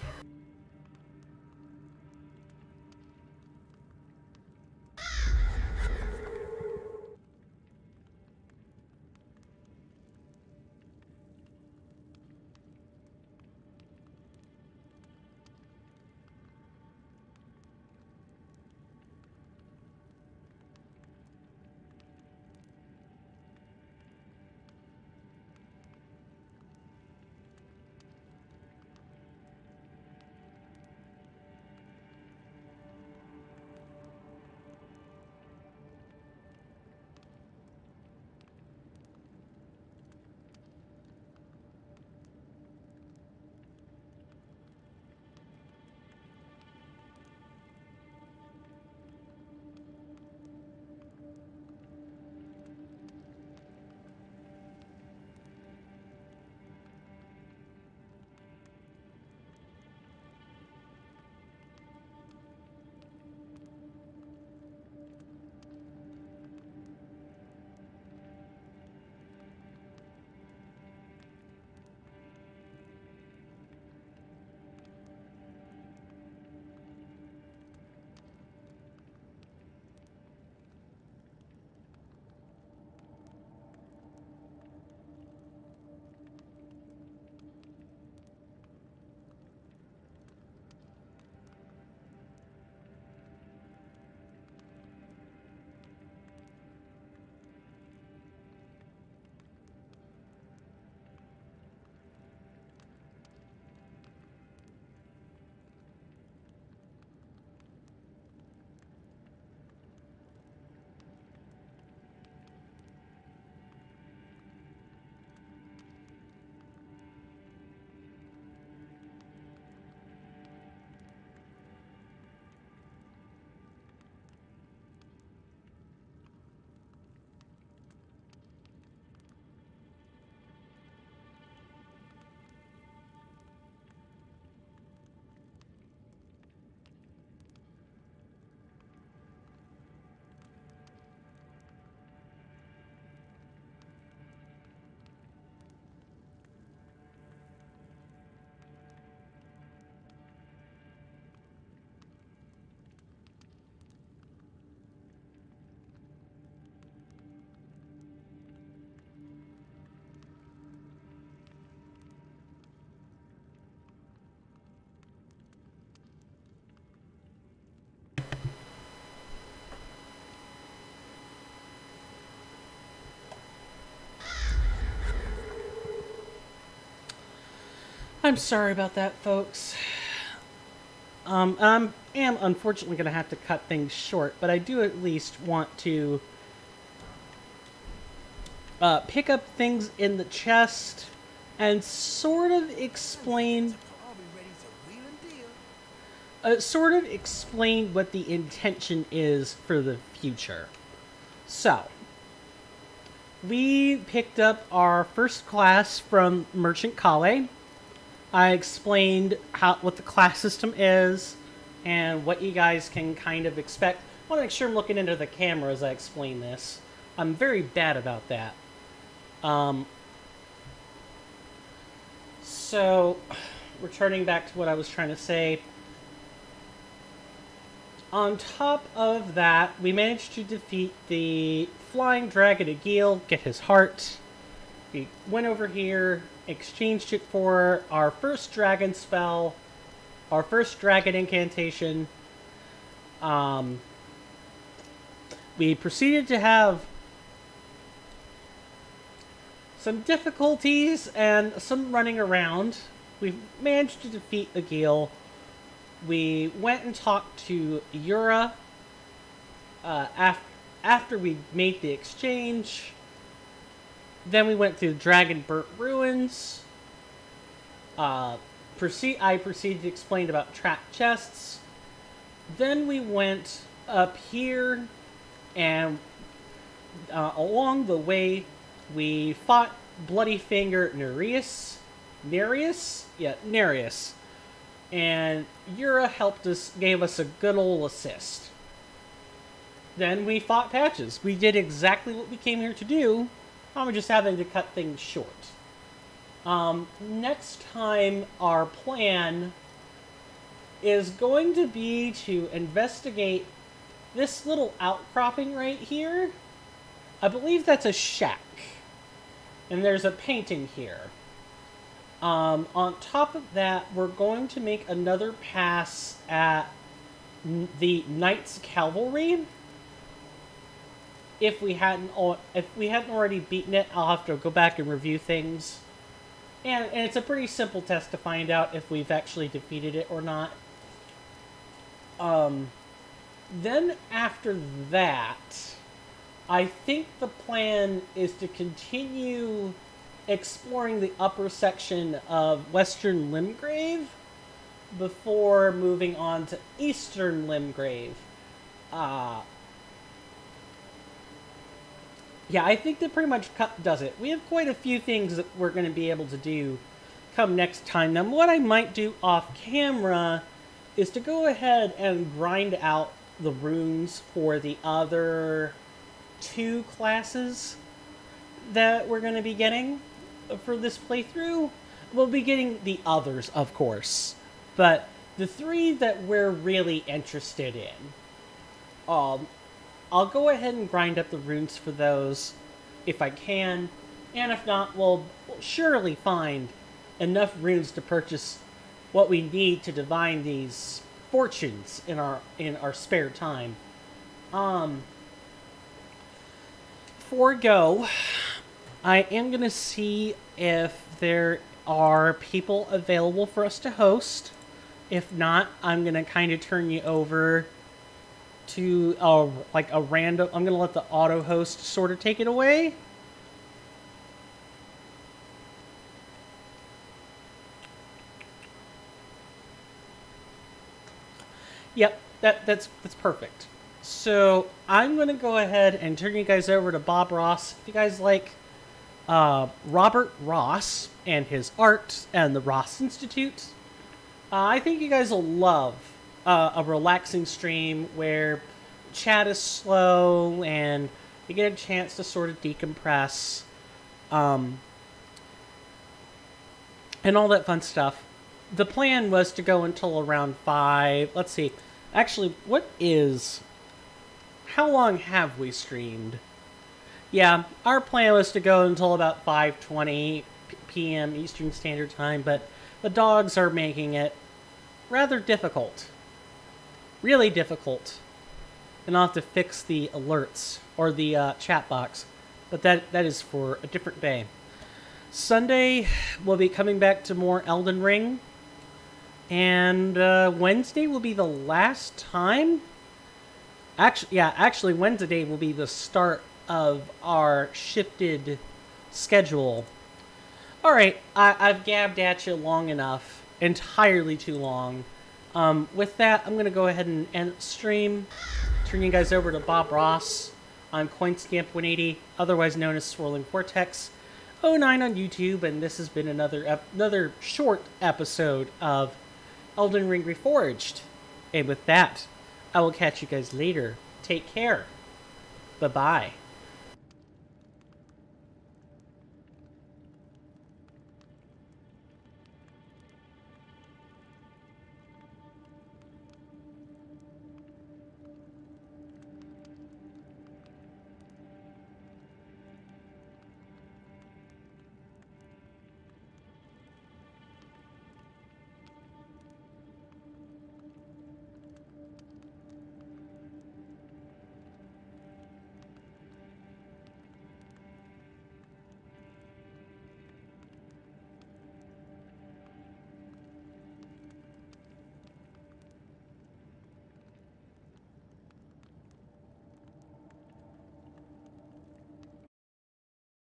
I'm sorry about that, folks. I am unfortunately going to have to cut things short, but I do at least want to pick up things in the chest and sort of explain what the intention is for the future. So, we picked up our first class from Merchant Kale. I explained what the class system is and what you guys can kind of expect. I want to make sure I'm looking into the camera as I explain this. I'm very bad about that. So, returning back to what I was trying to say. On top of that, we managed to defeat the flying dragon Agheel, get his heart. We went over here, exchanged it for our first dragon spell, our first dragon incantation. We proceeded to have some difficulties and some running around. We managed to defeat Agheel. We went and talked to Yura after we made the exchange. Then we went through Dragon Burnt Ruins. I proceeded to explain about trapped chests. Then we went up here, and along the way, we fought Bloody Finger Nereus. Nereus. And Yura helped us, gave us a good ol' assist. Then we fought Patches. We did exactly what we came here to do. I'm just having to cut things short. Next time, our plan is going to be to investigate this little outcropping right here. I believe that's a shack. And there's a painting here. On top of that, we're going to make another pass at the Knights Cavalry. If we hadn't already beaten it, I'll have to go back and review things. And it's a pretty simple test to find out if we've actually defeated it or not. Then after that, I think the plan is to continue exploring the upper section of Western Limgrave before moving on to Eastern Limgrave. Yeah, I think that pretty much does it. We have quite a few things that we're going to be able to do come next time. Now, what I might do off camera is to go ahead and grind out the runes for the other 2 classes that we're going to be getting for this playthrough. We'll be getting the others, of course, but the 3 that we're really interested in, I'll go ahead and grind up the runes for those if I can, and if not, we'll surely find enough runes to purchase what we need to divine these fortunes in our spare time. Before I go, I am going to see if there are people available for us to host. If not, I'm going to kind of turn you over to like a random... I'm going to let the auto host sort of take it away. Yep, that's perfect. So I'm going to go ahead and turn you guys over to Bob Ross. If you guys like Robert Ross and his art and the Ross Institute, I think you guys will love a relaxing stream where chat is slow and you get a chance to sort of decompress and all that fun stuff. The plan was to go until around 5. Let's see. Actually, how long have we streamed? Yeah, our plan was to go until about 5:20 p.m. Eastern Standard Time, but the dogs are making it rather difficult. Really difficult. And I'll have to fix the alerts, or the chat box. But that is for a different day. Sunday, we'll be coming back to more Elden Ring. And Wednesday will be the last time. Actually, Wednesday will be the start of our shifted schedule. Alright, I've gabbed at you long enough. Entirely too long. With that, I'm going to go ahead and end the stream. Turn you guys over to Bob Ross on Coinstamp180, otherwise known as Swirling Vortex 09 on YouTube, and this has been another short episode of Elden Ring Reforged. And with that, I will catch you guys later. Take care. Bye-bye.